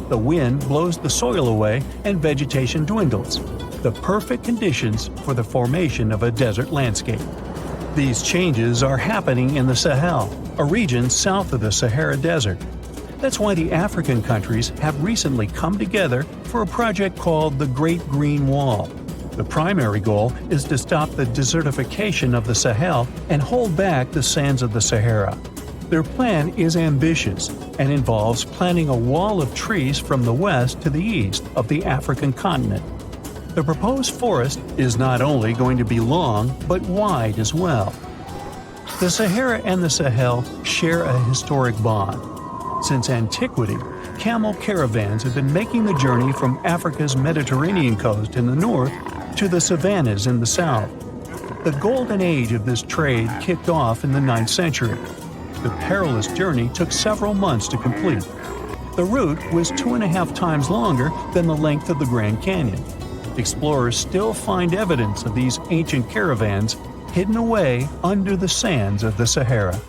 The wind blows the soil away and vegetation dwindles. The perfect conditions for the formation of a desert landscape. These changes are happening in the Sahel, a region south of the Sahara Desert. That's why the African countries have recently come together for a project called the Great Green Wall. The primary goal is to stop the desertification of the Sahel and hold back the sands of the Sahara. Their plan is ambitious and involves planting a wall of trees from the west to the east of the African continent. The proposed forest is not only going to be long, but wide as well. The Sahara and the Sahel share a historic bond. Since antiquity, camel caravans have been making the journey from Africa's Mediterranean coast in the north to the savannas in the south. The golden age of this trade kicked off in the 9th century. The perilous journey took several months to complete. The route was 2.5 times longer than the length of the Grand Canyon. Explorers still find evidence of these ancient caravans hidden away under the sands of the Sahara.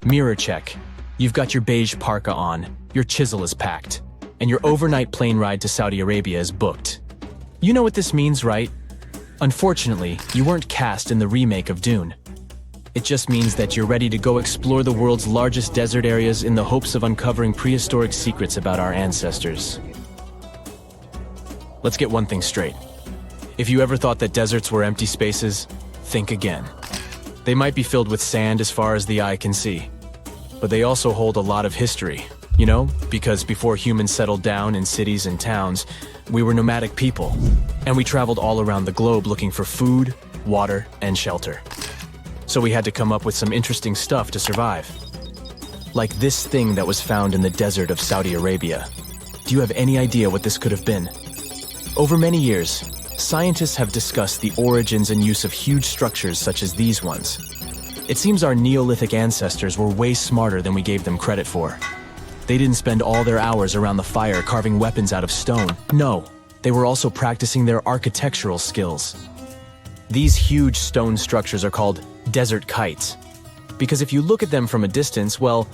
Mirror check. You've got your beige parka on, your chisel is packed, and your overnight plane ride to Saudi Arabia is booked. You know what this means, right? Unfortunately, you weren't cast in the remake of Dune. It just means that you're ready to go explore the world's largest desert areas in the hopes of uncovering prehistoric secrets about our ancestors. Let's get one thing straight. If you ever thought that deserts were empty spaces, think again. They might be filled with sand as far as the eye can see, but they also hold a lot of history, you know, because before humans settled down in cities and towns, we were nomadic people, and we traveled all around the globe looking for food, water, and shelter. So we had to come up with some interesting stuff to survive. Like this thing that was found in the desert of Saudi Arabia. Do you have any idea what this could have been? Over many years, scientists have discussed the origins and use of huge structures such as these ones. It seems our Neolithic ancestors were way smarter than we gave them credit for. They didn't spend all their hours around the fire carving weapons out of stone. No, they were also practicing their architectural skills. These huge stone structures are called desert kites, because if you look at them from a distance, well,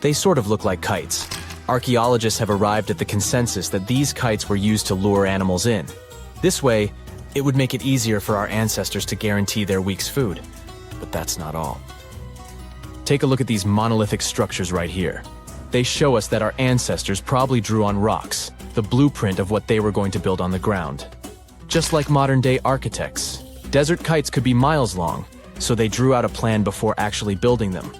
they sort of look like kites. Archaeologists have arrived at the consensus that these kites were used to lure animals in. This way, it would make it easier for our ancestors to guarantee their week's food. But that's not all. Take a look at these monolithic structures right here. They show us that our ancestors probably drew on rocks, the blueprint of what they were going to build on the ground. Just like modern-day architects, desert kites could be miles long, but they could also be hundreds of feet tall. so they drew out a plan before actually building them.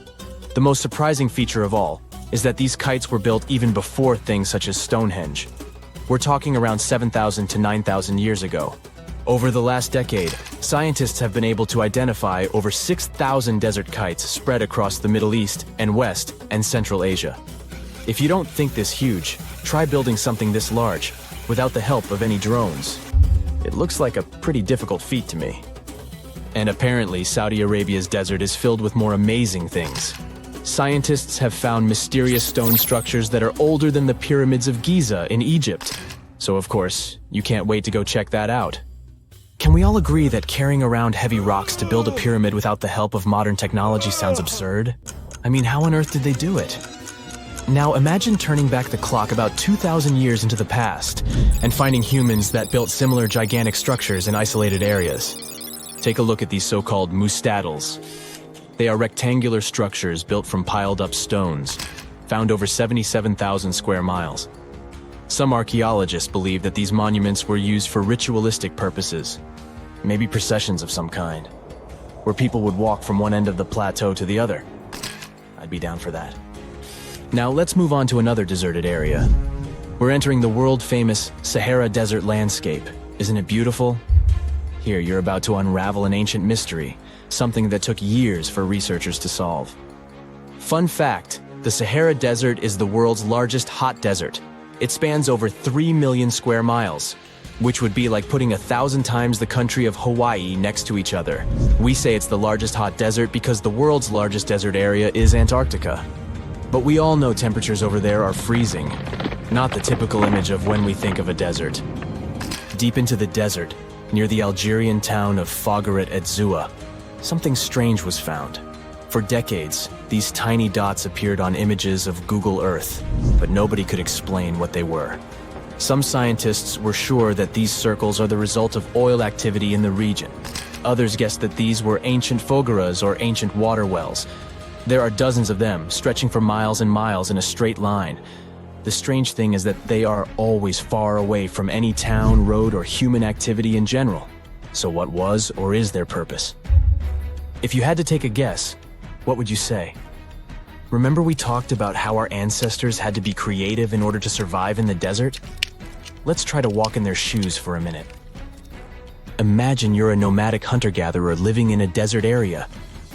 The most surprising feature of all is that these kites were built even before things such as Stonehenge. We're talking around 7,000 to 9,000 years ago. Over the last decade, scientists have been able to identify over 6,000 desert kites spread across the Middle East and West and Central Asia. If you don't think this huge, try building something this large without the help of any drones. It looks like a pretty difficult feat to me. And apparently, Saudi Arabia's desert is filled with more amazing things. Scientists have found mysterious stone structures that are older than the pyramids of Giza in Egypt. So of course, you can't wait to go check that out. Can we all agree that carrying around heavy rocks to build a pyramid without the help of modern technology sounds absurd? I mean, how on earth did they do it? Now imagine turning back the clock about 2,000 years into the past and finding humans that built similar gigantic structures in isolated areas. Take a look at these so-called mustadils. They are rectangular structures built from piled-up stones, found over 77,000 square miles. Some archaeologists believe that these monuments were used for ritualistic purposes, maybe processions of some kind, where people would walk from one end of the plateau to the other. I'd be down for that. Now let's move on to another deserted area. We're entering the world-famous Sahara desert landscape. Isn't it beautiful? Here, you're about to unravel an ancient mystery, something that took years for researchers to solve. Fun fact, the Sahara Desert is the world's largest hot desert. It spans over 3 million square miles, which would be like putting 1,000 times the country of Hawaii next to each other. We say it's the largest hot desert because the world's largest desert area is Antarctica. But we all know temperatures over there are freezing, not the typical image of when we think of a desert. Deep into the desert, near the Algerian town of Fougeret et Zoua, something strange was found. For decades, these tiny dots appeared on images of Google Earth, but nobody could explain what they were. Some scientists were sure that these circles are the result of oil activity in the region. Others guessed that these were ancient fogeras or ancient water wells. There are dozens of them, stretching for miles and miles in a straight line. The strange thing is that they are always far away from any town, road, or human activity in general. So what was or is their purpose? If you had to take a guess, what would you say? Remember we talked about how our ancestors had to be creative in order to survive in the desert? Let's try to walk in their shoes for a minute. Imagine you're a nomadic hunter-gatherer living in a desert area.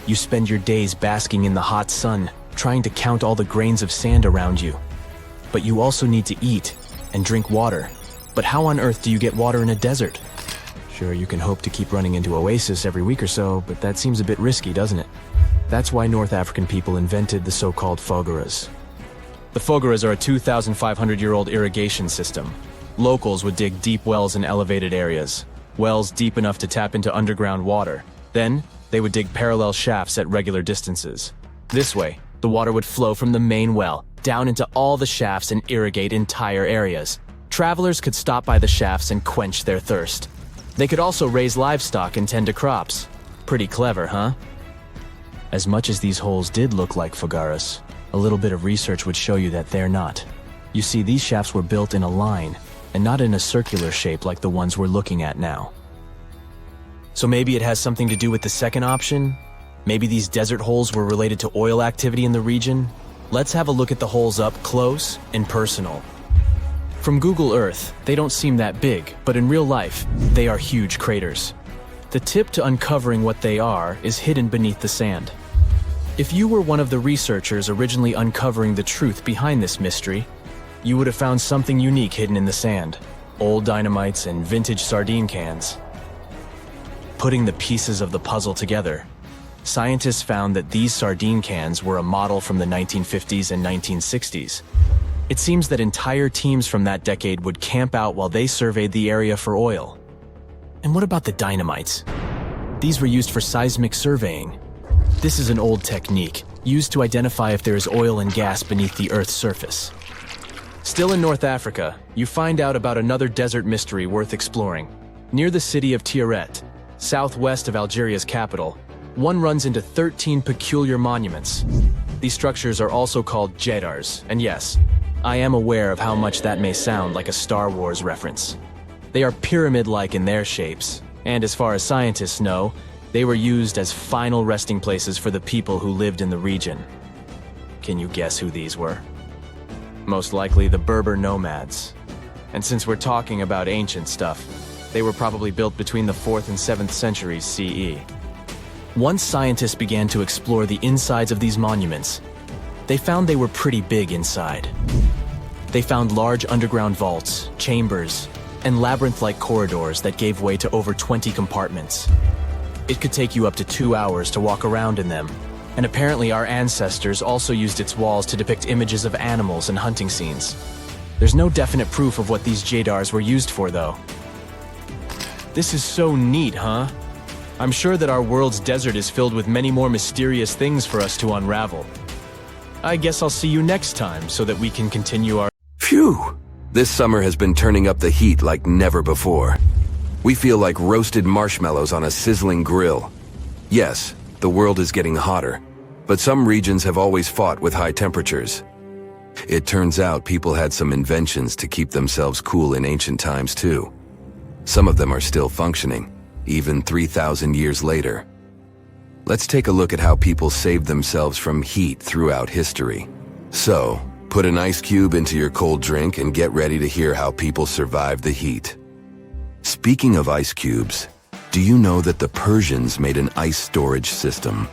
You spend your days basking in the hot sun, trying to count all the grains of sand around you. But you also need to eat and drink water. But how on earth do you get water in a desert? Sure, you can hope to keep running into oasis every week or so, but that seems a bit risky, doesn't it? That's why North African people invented the so-called fogeras. The fogeras are a 2,500-year-old irrigation system. Locals would dig deep wells in elevated areas, wells deep enough to tap into underground water. Then, they would dig parallel shafts at regular distances. This way, the water would flow from the main well down into all the shafts and irrigate entire areas. Travelers could stop by the shafts and quench their thirst. They could also raise livestock and tend to crops. Pretty clever, huh? As much as these holes did look like fogaras, a little bit of research would show you that they're not. You see, these shafts were built in a line, and not in a circular shape like the ones we're looking at now. So maybe it has something to do with the second option? Maybe these desert holes were related to oil activity in the region? Let's have a look at the holes up close and personal. From Google Earth, they don't seem that big, but in real life, they are huge craters. The tip to uncovering what they are is hidden beneath the sand. If you were one of the researchers originally uncovering the truth behind this mystery, you would have found something unique hidden in the sand. Old dynamites and vintage sardine cans. Putting the pieces of the puzzle together, scientists found that these sardine cans were a model from the 1950s and 1960s. It seems that entire teams from that decade would camp out while they surveyed the area for oil. And what about the dynamites? These were used for seismic surveying. This is an old technique, used to identify if there is oil and gas beneath the Earth's surface. Still in North Africa, you find out about another desert mystery worth exploring. Near the city of Tiaret, southwest of Algeria's capital, one runs into 13 peculiar monuments. These structures are also called jedars, and yes, I am aware of how much that may sound like a Star Wars reference. They are pyramid-like in their shapes, and as far as scientists know, They were used as final resting places for the people who lived in the region. Can you guess who these were? Most likely the Berber nomads. And since we're talking about ancient stuff, they were probably built between the 4th and 7th centuries CE. Once scientists began to explore the insides of these monuments, they found they were pretty big inside. They found large underground vaults, chambers, and labyrinth-like corridors that gave way to over 20 compartments. It could take you up to 2 hours to walk around in them, and apparently our ancestors also used its walls to depict images of animals and hunting scenes. There's no definite proof of what these jadars were used for, though. This is so neat, huh? I'm sure that our world's desert is filled with many more mysterious things for us to unravel. I guess I'll see you next time so that we can continue our— Phew! This summer has been turning up the heat like never before. We feel like roasted marshmallows on a sizzling grill. Yes, the world is getting hotter, but some regions have always fought with high temperatures. It turns out people had some inventions to keep themselves cool in ancient times too. Some of them are still functioning, even 3,000 years later. Let's take a look at how people saved themselves from heat throughout history. So, put an ice cube into your cold drink and get ready to hear how people survived the heat. Speaking of ice cubes, do you know that the Persians made an ice storage system?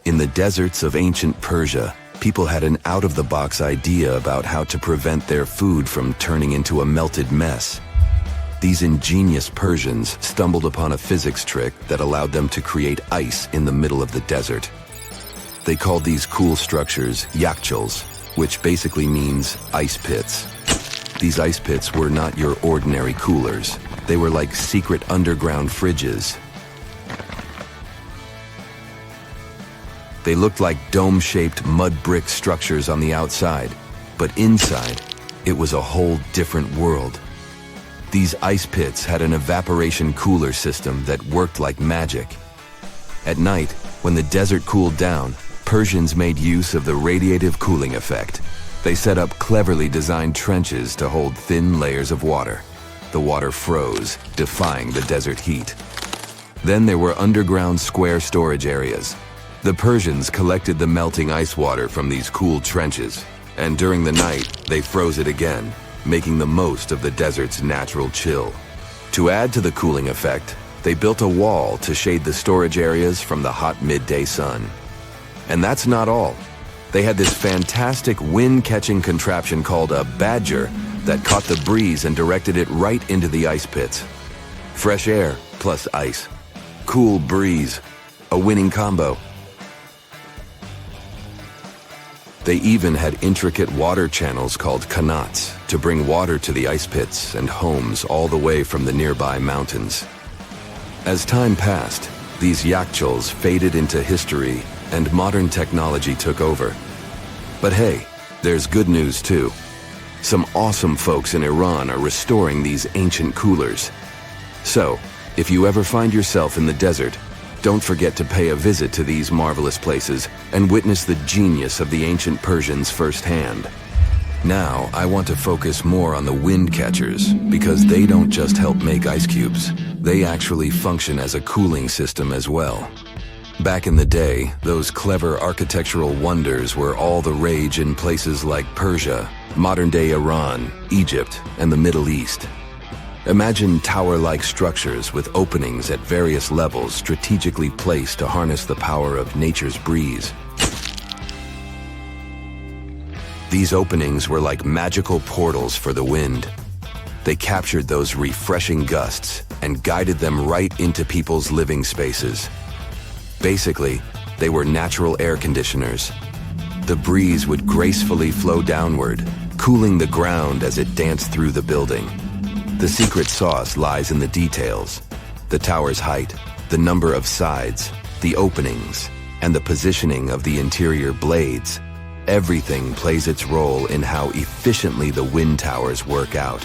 In the deserts of ancient Persia, people had an out-of-the-box idea about how to prevent their food from turning into a melted mess. These ingenious Persians stumbled upon a physics trick that allowed them to create ice in the middle of the desert. They called these cool structures yakhchals, which basically means ice pits. These ice pits were not your ordinary coolers. They were like secret underground fridges. They looked like dome-shaped mud brick structures on the outside, but inside, it was a whole different world. These ice pits had an evaporation cooler system that worked like magic. At night, when the desert cooled down, Persians made use of the radiative cooling effect. They set up cleverly designed trenches to hold thin layers of water. The water froze, defying the desert heat. Then there were underground square storage areas. The Persians collected the melting ice water from these cool trenches, and during the night, they froze it again, making the most of the desert's natural chill. To add to the cooling effect, they built a wall to shade the storage areas from the hot midday sun. And that's not all. They had this fantastic wind-catching contraption called a badger that caught the breeze and directed it right into the ice pits. Fresh air plus ice. Cool breeze. A winning combo. They even had intricate water channels called qanats to bring water to the ice pits and homes all the way from the nearby mountains. As time passed, these yakhchals faded into history and modern technology took over. But hey, there's good news too. Some awesome folks in Iran are restoring these ancient coolers. So, if you ever find yourself in the desert, don't forget to pay a visit to these marvelous places and witness the genius of the ancient Persians firsthand. Now, I want to focus more on the wind catchers because they don't just help make ice cubes. They actually function as a cooling system as well. Back in the day, those clever architectural wonders were all the rage in places like Persia, modern-day Iran, Egypt, and the Middle East. Imagine tower-like structures with openings at various levels strategically placed to harness the power of nature's breeze. These openings were like magical portals for the wind. They captured those refreshing gusts and guided them right into people's living spaces. Basically, they were natural air conditioners. The breeze would gracefully flow downward, cooling the ground as it danced through the building. The secret sauce lies in the details. The tower's height, the number of sides, the openings, and the positioning of the interior blades. Everything plays its role in how efficiently the wind towers work out.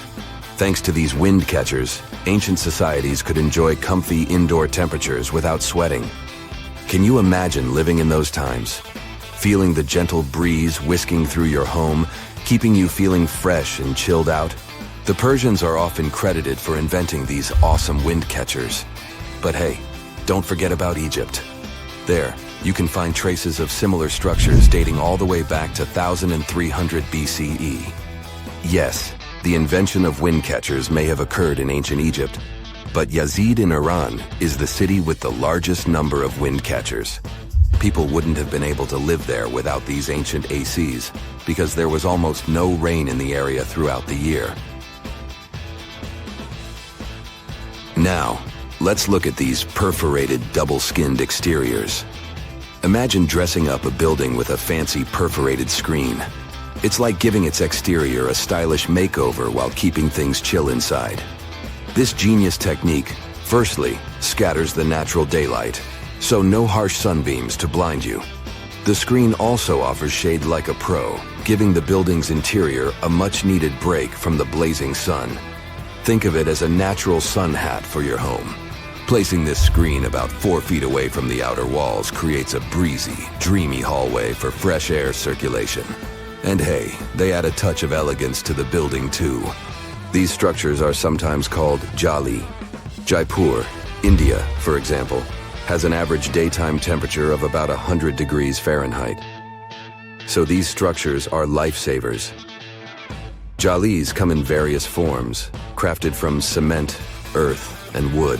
Thanks to these wind catchers, ancient societies could enjoy comfy indoor temperatures without sweating. Can you imagine living in those times? Feeling the gentle breeze whisking through your home, keeping you feeling fresh and chilled out? The Persians are often credited for inventing these awesome wind catchers. But hey, don't forget about Egypt. There, you can find traces of similar structures dating all the way back to 1300 BCE. Yes, the invention of wind catchers may have occurred in ancient Egypt, but Yazid in Iran is the city with the largest number of wind catchers. People wouldn't have been able to live there without these ancient ACs, because there was almost no rain in the area throughout the year. Now, let's look at these perforated double-skinned exteriors. Imagine dressing up a building with a fancy perforated screen. It's like giving its exterior a stylish makeover while keeping things chill inside. This genius technique, firstly, scatters the natural daylight, so no harsh sunbeams to blind you. The screen also offers shade like a pro, giving the building's interior a much-needed break from the blazing sun. Think of it as a natural sun hat for your home. Placing this screen about 4 feet away from the outer walls creates a breezy, dreamy hallway for fresh air circulation. And hey, they add a touch of elegance to the building too. These structures are sometimes called jali. Jaipur, India, for example, has an average daytime temperature of about 100 degrees Fahrenheit. So these structures are lifesavers. Jalis come in various forms, crafted from cement, earth, and wood.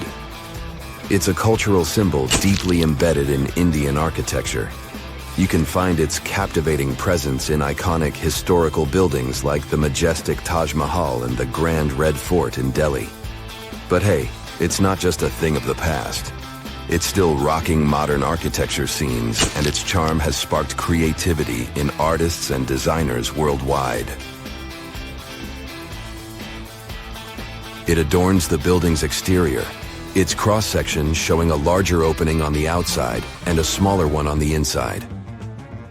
It's a cultural symbol deeply embedded in Indian architecture. You can find its captivating presence in iconic historical buildings like the majestic Taj Mahal and the Grand Red Fort in Delhi. But hey, it's not just a thing of the past. It's still rocking modern architecture scenes, and its charm has sparked creativity in artists and designers worldwide. It adorns the building's exterior, its cross-section showing a larger opening on the outside and a smaller one on the inside.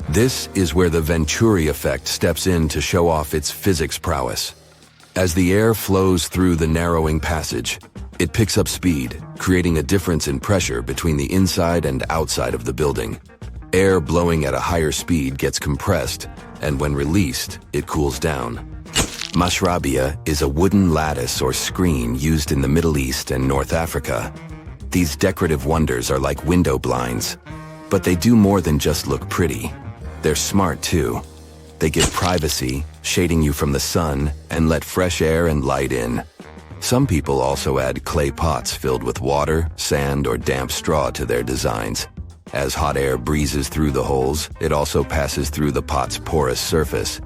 This is where the Venturi effect steps in to show off its physics prowess. As the air flows through the narrowing passage, it picks up speed, creating a difference in pressure between the inside and outside of the building. Air blowing at a higher speed gets compressed, and when released, it cools down. Mashrabia is a wooden lattice or screen used in the Middle East and North Africa. These decorative wonders are like window blinds, but they do more than just look pretty. They're smart too. They give privacy, shading you from the sun, and let fresh air and light in. Some people also add clay pots filled with water, sand, or damp straw to their designs. As hot air breezes through the holes, it also passes through the pot's porous surface.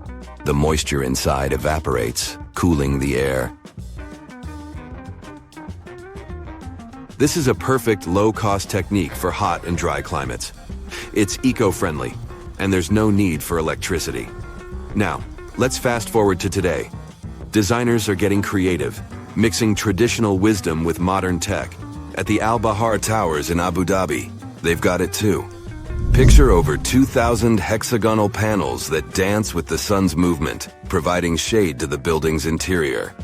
The moisture inside evaporates, cooling the air. This is a perfect low-cost technique for hot and dry climates. It's eco-friendly, and there's no need for electricity. Now, let's fast forward to today. Designers are getting creative, mixing traditional wisdom with modern tech. At the Al Bahar Towers in Abu Dhabi, they've got it too. Picture over 2,000 hexagonal panels that dance with the sun's movement, providing shade to the building's interior.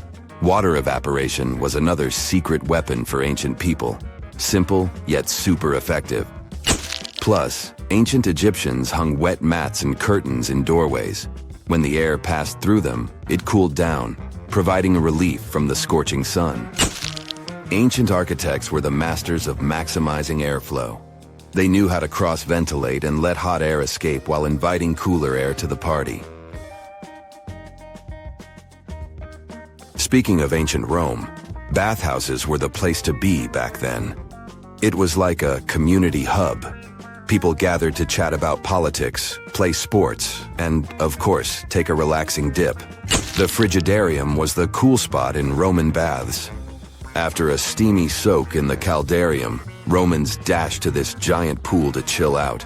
Water evaporation was another secret weapon for ancient people. Simple, yet super effective. Plus, ancient Egyptians hung wet mats and curtains in doorways. When the air passed through them, it cooled down, providing a relief from the scorching sun. Ancient architects were the masters of maximizing airflow. They knew how to cross-ventilate and let hot air escape while inviting cooler air to the party. Speaking of ancient Rome, bathhouses were the place to be back then. It was like a community hub. People gathered to chat about politics, play sports, and, of course, take a relaxing dip. The frigidarium was the cool spot in Roman baths. After a steamy soak in the caldarium, Romans dashed to this giant pool to chill out.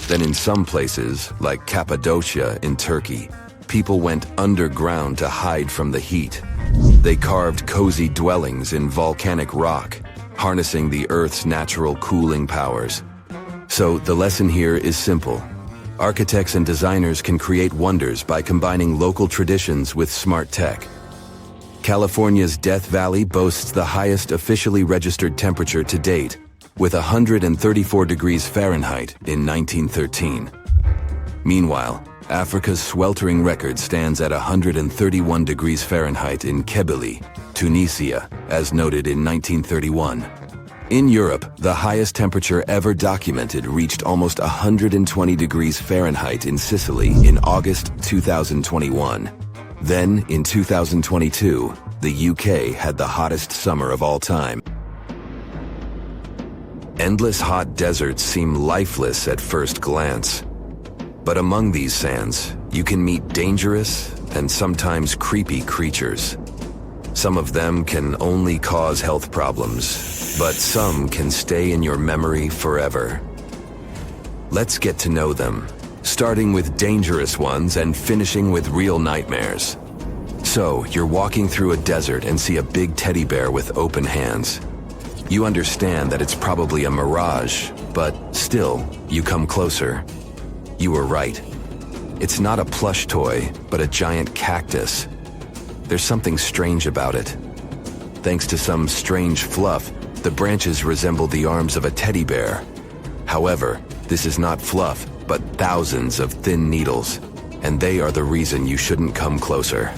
Then in some places, like Cappadocia in Turkey, people went underground to hide from the heat. They carved cozy dwellings in volcanic rock, harnessing the Earth's natural cooling powers. So the lesson here is simple. Architects and designers can create wonders by combining local traditions with smart tech. California's Death Valley boasts the highest officially registered temperature to date, with 134 degrees Fahrenheit in 1913. Meanwhile, Africa's sweltering record stands at 131 degrees Fahrenheit in Kebili, Tunisia, as noted in 1931. In Europe, the highest temperature ever documented reached almost 120 degrees Fahrenheit in Sicily in August 2021. Then, in 2022, the UK had the hottest summer of all time. Endless hot deserts seem lifeless at first glance. But among these sands, you can meet dangerous and sometimes creepy creatures. Some of them can only cause health problems, but some can stay in your memory forever. Let's get to know them, starting with dangerous ones and finishing with real nightmares. So, you're walking through a desert and see a big teddy bear with open hands. You understand that it's probably a mirage, but still, you come closer. You were right. It's not a plush toy, but a giant cactus. There's something strange about it. Thanks to some strange fluff, the branches resemble the arms of a teddy bear. However, this is not fluff, but thousands of thin needles, and they are the reason you shouldn't come closer.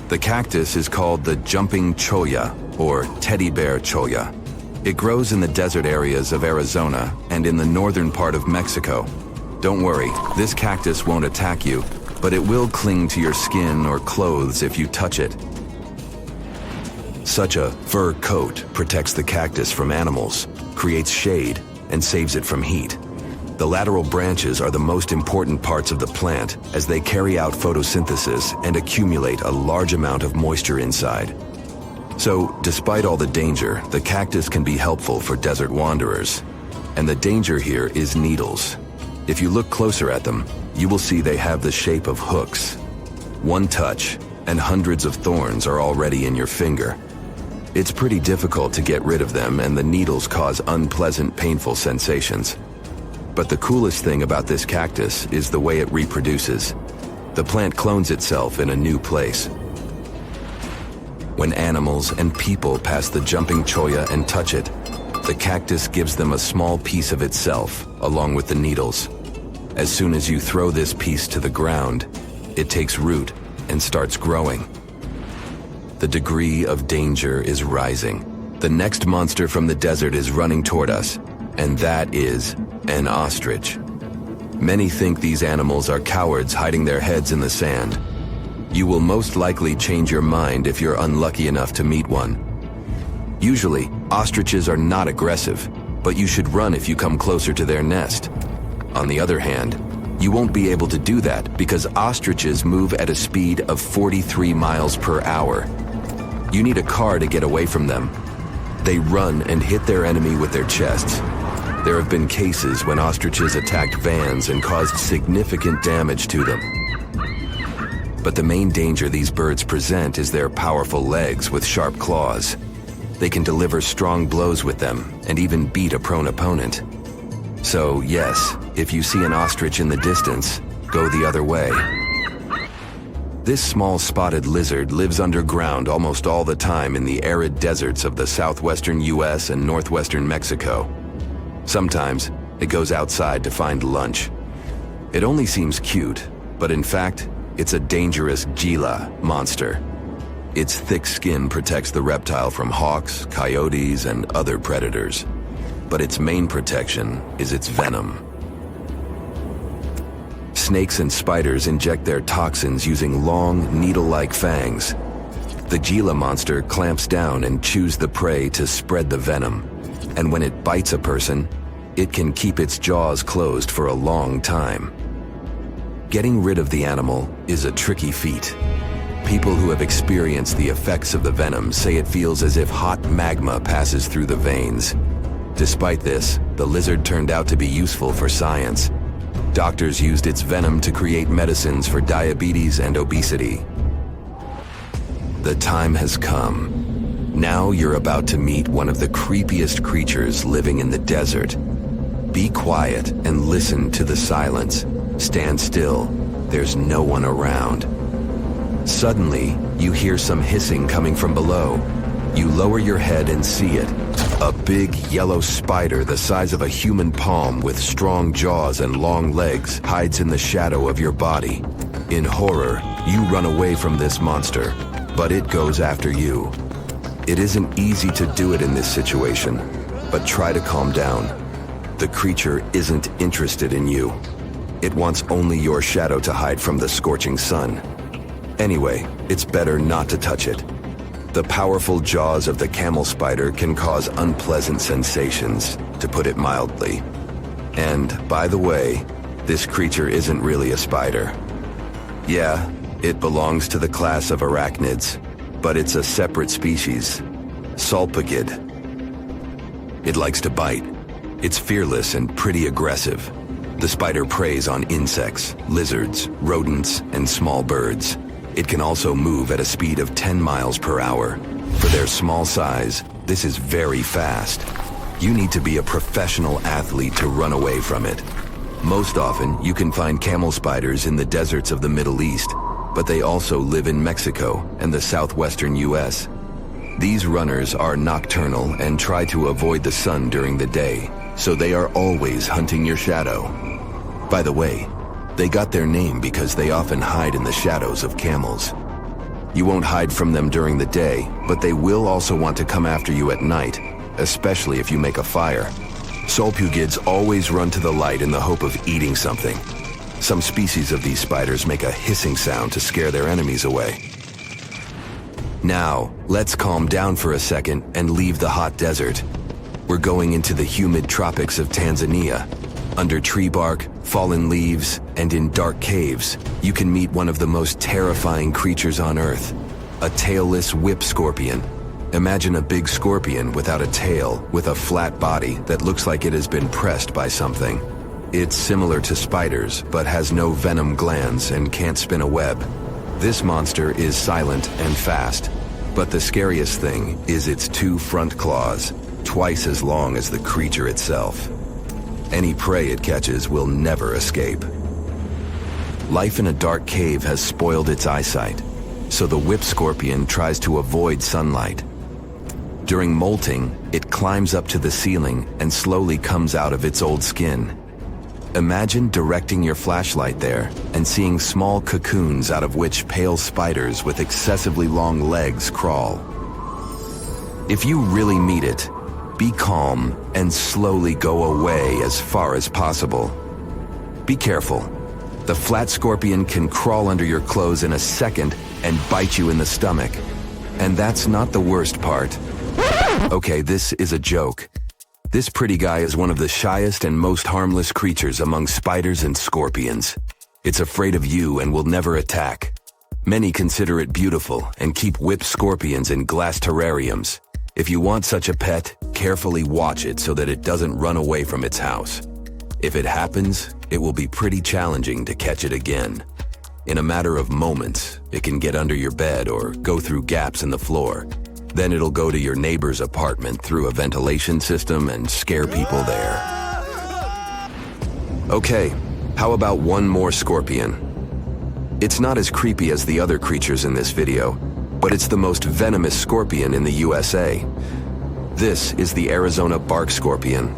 The cactus is called the jumping cholla, or teddy bear cholla. It grows in the desert areas of Arizona and in the northern part of Mexico. Don't worry, this cactus won't attack you, but it will cling to your skin or clothes if you touch it. Such a fur coat protects the cactus from animals, creates shade, and saves it from heat. The lateral branches are the most important parts of the plant as they carry out photosynthesis and accumulate a large amount of moisture inside. So, despite all the danger, the cactus can be helpful for desert wanderers. And the danger here is needles. If you look closer at them, you will see they have the shape of hooks. One touch, and hundreds of thorns are already in your finger. It's pretty difficult to get rid of them, and the needles cause unpleasant, painful sensations. But the coolest thing about this cactus is the way it reproduces. The plant clones itself in a new place. When animals and people pass the jumping cholla and touch it, the cactus gives them a small piece of itself, along with the needles. As soon as you throw this piece to the ground, it takes root and starts growing. The degree of danger is rising. The next monster from the desert is running toward us, and that is an ostrich. Many think these animals are cowards hiding their heads in the sand. You will most likely change your mind if you're unlucky enough to meet one. Usually, ostriches are not aggressive, but you should run if you come closer to their nest. On the other hand, you won't be able to do that because ostriches move at a speed of 43 miles per hour. You need a car to get away from them. They run and hit their enemy with their chests. There have been cases when ostriches attacked vans and caused significant damage to them. But the main danger these birds present is their powerful legs with sharp claws. They can deliver strong blows with them and even beat a prone opponent. So yes, if you see an ostrich in the distance, go the other way. This small spotted lizard lives underground almost all the time in the arid deserts of the southwestern US and northwestern Mexico. Sometimes, it goes outside to find lunch. It only seems cute, but in fact, it's a dangerous Gila monster. Its thick skin protects the reptile from hawks, coyotes, and other predators. But its main protection is its venom. Snakes and spiders inject their toxins using long, needle-like fangs. The Gila monster clamps down and chews the prey to spread the venom. And when it bites a person, it can keep its jaws closed for a long time. Getting rid of the animal is a tricky feat. People who have experienced the effects of the venom say it feels as if hot magma passes through the veins. Despite this, the lizard turned out to be useful for science. Doctors used its venom to create medicines for diabetes and obesity. The time has come. Now you're about to meet one of the creepiest creatures living in the desert. Be quiet and listen to the silence. Stand still. There's no one around. Suddenly, you hear some hissing coming from below. You lower your head and see it. A big yellow spider the size of a human palm with strong jaws and long legs hides in the shadow of your body. In horror, you run away from this monster, but it goes after you. It isn't easy to do it in this situation, But try to calm down. The creature isn't interested in you. It wants only your shadow to hide from the scorching sun. Anyway, it's better not to touch it. The powerful jaws of the camel spider can cause unpleasant sensations, to put it mildly. And, by the way, this creature isn't really a spider. Yeah, it belongs to the class of arachnids, but it's a separate species, Sulpagid. It likes to bite. It's fearless and pretty aggressive. The spider preys on insects, lizards, rodents, and small birds. It can also move at a speed of 10 miles per hour. For their small size, this is very fast. You need to be a professional athlete to run away from it. Most often, you can find camel spiders in the deserts of the Middle East, but they also live in Mexico and the southwestern US. These runners are nocturnal and try to avoid the sun during the day, so they are always hunting your shadow. By the way, they got their name because they often hide in the shadows of camels. You won't hide from them during the day, but they will also want to come after you at night, especially if you make a fire. Sulpugids always run to the light in the hope of eating something. Some species of these spiders make a hissing sound to scare their enemies away. Now, let's calm down for a second and leave the hot desert. We're going into the humid tropics of Tanzania. Under tree bark, fallen leaves, and in dark caves, you can meet one of the most terrifying creatures on Earth, a tailless whip scorpion. Imagine a big scorpion without a tail, with a flat body that looks like it has been pressed by something. It's similar to spiders, but has no venom glands and can't spin a web. This monster is silent and fast, but the scariest thing is its 2 front claws, twice as long as the creature itself. Any prey it catches will never escape. Life in a dark cave has spoiled its eyesight, so the whip scorpion tries to avoid sunlight. During molting, it climbs up to the ceiling and slowly comes out of its old skin. Imagine directing your flashlight there and seeing small cocoons out of which pale spiders with excessively long legs crawl. If you really meet it, be calm and slowly go away as far as possible. Be careful. The flat scorpion can crawl under your clothes in a second and bite you in the stomach. And that's not the worst part. Okay, this is a joke. This pretty guy is one of the shyest and most harmless creatures among spiders and scorpions. It's afraid of you and will never attack. Many consider it beautiful and keep whip scorpions in glass terrariums. If you want such a pet, carefully watch it so that it doesn't run away from its house. If it happens, it will be pretty challenging to catch it again. In a matter of moments, it can get under your bed or go through gaps in the floor. Then it'll go to your neighbor's apartment through a ventilation system and scare people there. Okay, how about one more scorpion? It's not as creepy as the other creatures in this video, but it's the most venomous scorpion in the USA. This is the Arizona bark scorpion.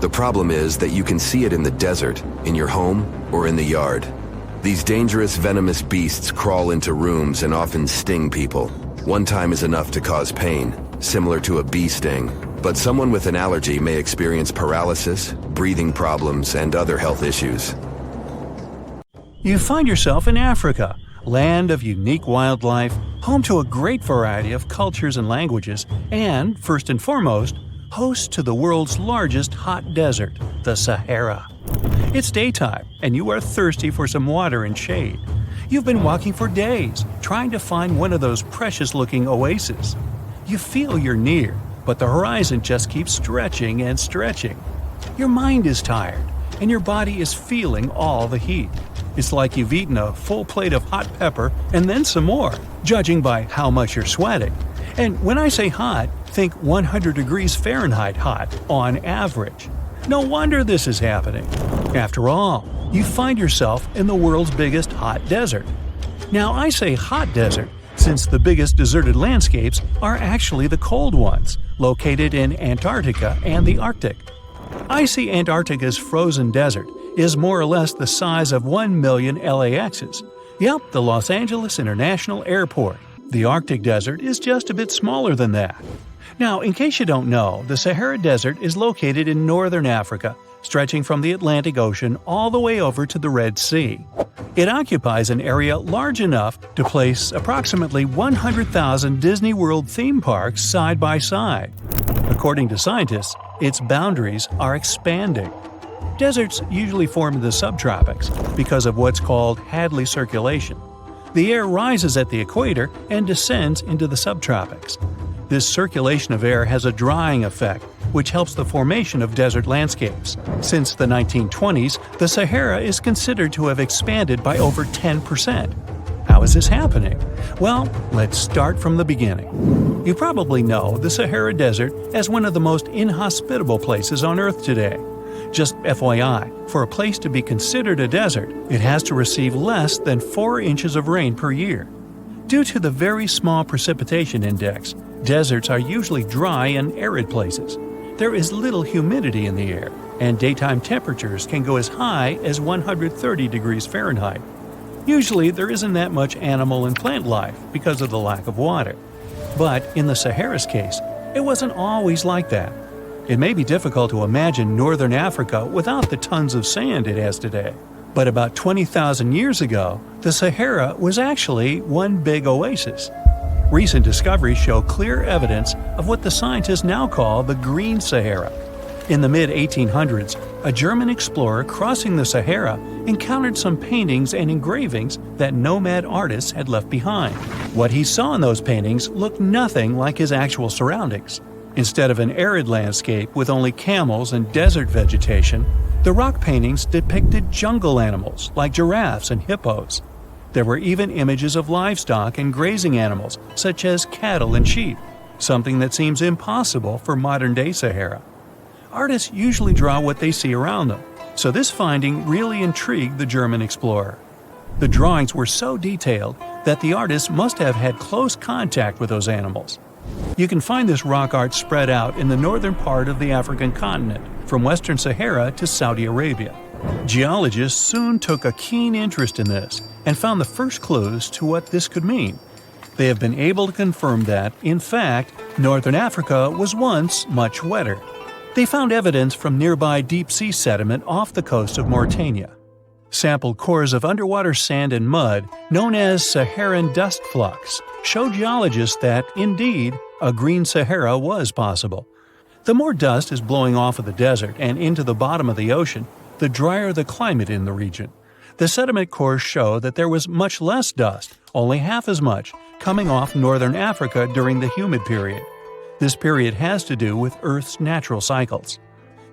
The problem is that you can see it in the desert, in your home, or in the yard. These dangerous venomous beasts crawl into rooms and often sting people. One time is enough to cause pain, similar to a bee sting, but someone with an allergy may experience paralysis, breathing problems, and other health issues. You find yourself in Africa, land of unique wildlife, home to a great variety of cultures and languages, and, first and foremost, host to the world's largest hot desert, the Sahara. It's daytime, and you are thirsty for some water and shade. You've been walking for days, trying to find one of those precious-looking oases. You feel you're near, but the horizon just keeps stretching and stretching. Your mind is tired, and your body is feeling all the heat. It's like you've eaten a full plate of hot pepper and then some more, judging by how much you're sweating. And when I say hot, think 100 degrees Fahrenheit hot, on average. No wonder this is happening. After all, you find yourself in the world's biggest hot desert. Now, I say hot desert since the biggest deserted landscapes are actually the cold ones, located in Antarctica and the Arctic. I see Antarctica's frozen desert is more or less the size of 1 million LAXs. Yep, the Los Angeles International Airport. The Arctic desert is just a bit smaller than that. Now, in case you don't know, the Sahara Desert is located in northern Africa, stretching from the Atlantic Ocean all the way over to the Red Sea. It occupies an area large enough to place approximately 100,000 Disney World theme parks side by side. According to scientists, its boundaries are expanding. Deserts usually form in the subtropics because of what's called Hadley circulation. The air rises at the equator and descends into the subtropics. This circulation of air has a drying effect, which helps the formation of desert landscapes. Since the 1920s, the Sahara is considered to have expanded by over 10%. How is this happening? Well, let's start from the beginning. You probably know the Sahara Desert as one of the most inhospitable places on Earth today. Just FYI, for a place to be considered a desert, it has to receive less than 4 inches of rain per year. Due to the very small precipitation index, deserts are usually dry and arid places. There is little humidity in the air, and daytime temperatures can go as high as 130 degrees Fahrenheit. Usually, there isn't that much animal and plant life because of the lack of water. But in the Sahara's case, it wasn't always like that. It may be difficult to imagine northern Africa without the tons of sand it has today. But about 20,000 years ago, the Sahara was actually one big oasis. Recent discoveries show clear evidence of what the scientists now call the Green Sahara. In the mid-1800s, a German explorer crossing the Sahara encountered some paintings and engravings that nomad artists had left behind. What he saw in those paintings looked nothing like his actual surroundings. Instead of an arid landscape with only camels and desert vegetation, the rock paintings depicted jungle animals like giraffes and hippos. There were even images of livestock and grazing animals such as cattle and sheep, something that seems impossible for modern-day Sahara. Artists usually draw what they see around them, so this finding really intrigued the German explorer. The drawings were so detailed that the artists must have had close contact with those animals. You can find this rock art spread out in the northern part of the African continent, from western Sahara to Saudi Arabia. Geologists soon took a keen interest in this and found the first clues to what this could mean. They have been able to confirm that, in fact, northern Africa was once much wetter. They found evidence from nearby deep-sea sediment off the coast of Mauritania. Sampled cores of underwater sand and mud, known as Saharan dust flux, show geologists that, indeed, a green Sahara was possible. The more dust is blowing off of the desert and into the bottom of the ocean, the drier the climate in the region. The sediment cores show that there was much less dust, only half as much, coming off northern Africa during the humid period. This period has to do with Earth's natural cycles.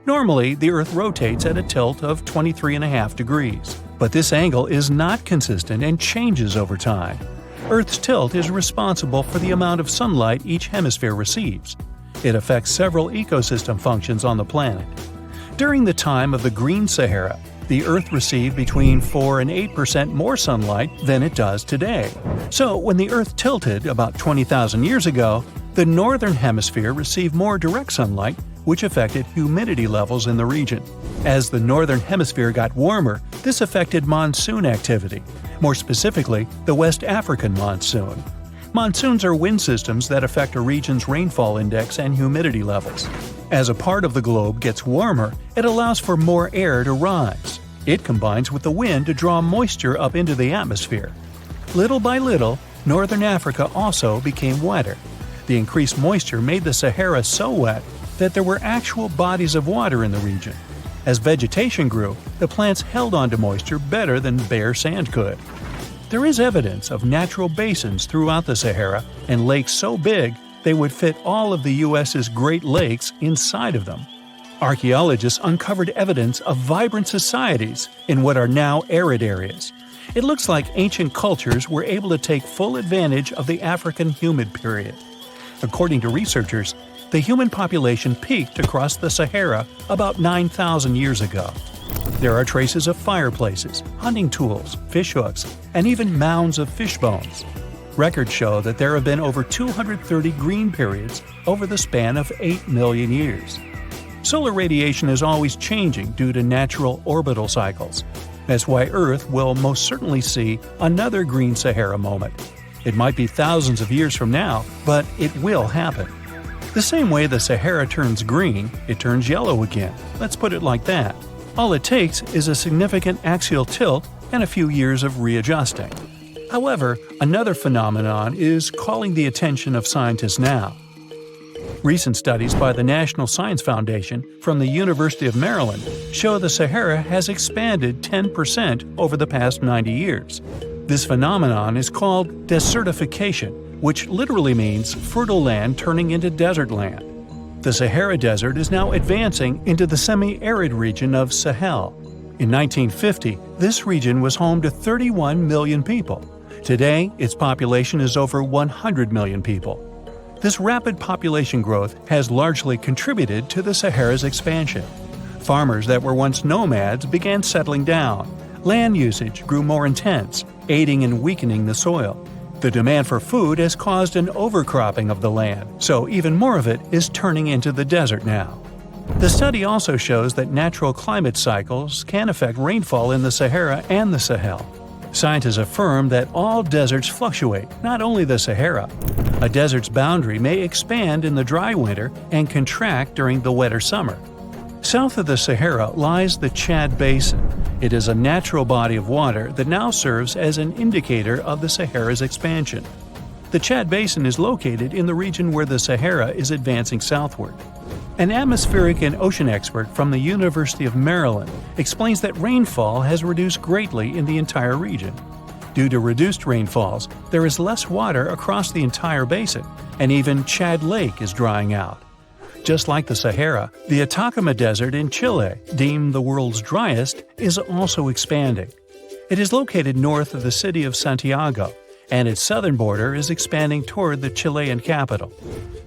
Normally, the Earth rotates at a tilt of 23.5 degrees, but this angle is not consistent and changes over time. Earth's tilt is responsible for the amount of sunlight each hemisphere receives. It affects several ecosystem functions on the planet. During the time of the Green Sahara, the Earth received between 4 and 8% more sunlight than it does today. So, when the Earth tilted about 20,000 years ago, the northern hemisphere received more direct sunlight, which affected humidity levels in the region. As the northern hemisphere got warmer, this affected monsoon activity, more specifically, the West African monsoon. Monsoons are wind systems that affect a region's rainfall index and humidity levels. As a part of the globe gets warmer, it allows for more air to rise. It combines with the wind to draw moisture up into the atmosphere. Little by little, northern Africa also became wetter. The increased moisture made the Sahara so wet that there were actual bodies of water in the region. As vegetation grew, the plants held onto moisture better than bare sand could. There is evidence of natural basins throughout the Sahara and lakes so big they would fit all of the U.S.'s Great Lakes inside of them. Archaeologists uncovered evidence of vibrant societies in what are now arid areas. It looks like ancient cultures were able to take full advantage of the African humid period. According to researchers, the human population peaked across the Sahara about 9,000 years ago. There are traces of fireplaces, hunting tools, fishhooks, and even mounds of fish bones. Records show that there have been over 230 green periods over the span of 8 million years. Solar radiation is always changing due to natural orbital cycles. That's why Earth will most certainly see another green Sahara moment. It might be thousands of years from now, but it will happen. The same way the Sahara turns green, it turns yellow again. Let's put it like that. All it takes is a significant axial tilt and a few years of readjusting. However, another phenomenon is calling the attention of scientists now. Recent studies by the National Science Foundation from the University of Maryland show the Sahara has expanded 10% over the past 90 years. This phenomenon is called desertification, which literally means fertile land turning into desert land. The Sahara Desert is now advancing into the semi-arid region of Sahel. In 1950, this region was home to 31 million people. Today, its population is over 100 million people. This rapid population growth has largely contributed to the Sahara's expansion. Farmers that were once nomads began settling down. Land usage grew more intense, aiding in weakening the soil. The demand for food has caused an overcropping of the land, so even more of it is turning into the desert now. The study also shows that natural climate cycles can affect rainfall in the Sahara and the Sahel. Scientists affirm that all deserts fluctuate, not only the Sahara. A desert's boundary may expand in the dry winter and contract during the wetter summer. South of the Sahara lies the Chad Basin. It is a natural body of water that now serves as an indicator of the Sahara's expansion. The Chad Basin is located in the region where the Sahara is advancing southward. An atmospheric and ocean expert from the University of Maryland explains that rainfall has reduced greatly in the entire region. Due to reduced rainfalls, there is less water across the entire basin, and even Chad Lake is drying out. Just like the Sahara, the Atacama Desert in Chile, deemed the world's driest, is also expanding. It is located north of the city of Santiago, and its southern border is expanding toward the Chilean capital.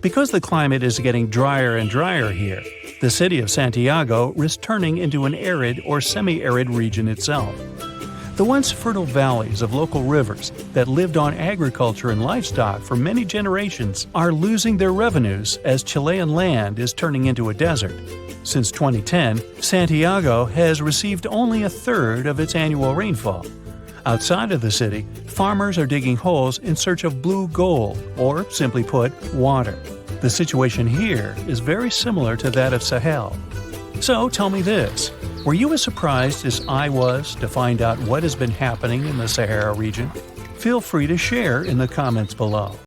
Because the climate is getting drier and drier here, the city of Santiago risks turning into an arid or semi-arid region itself. The once fertile valleys of local rivers that lived on agriculture and livestock for many generations are losing their revenues as Chilean land is turning into a desert. Since 2010, Santiago has received only a third of its annual rainfall. Outside of the city, farmers are digging holes in search of blue gold, or simply put, water. The situation here is very similar to that of Sahel. So tell me this, were you as surprised as I was to find out what has been happening in the Sahara region? Feel free to share in the comments below.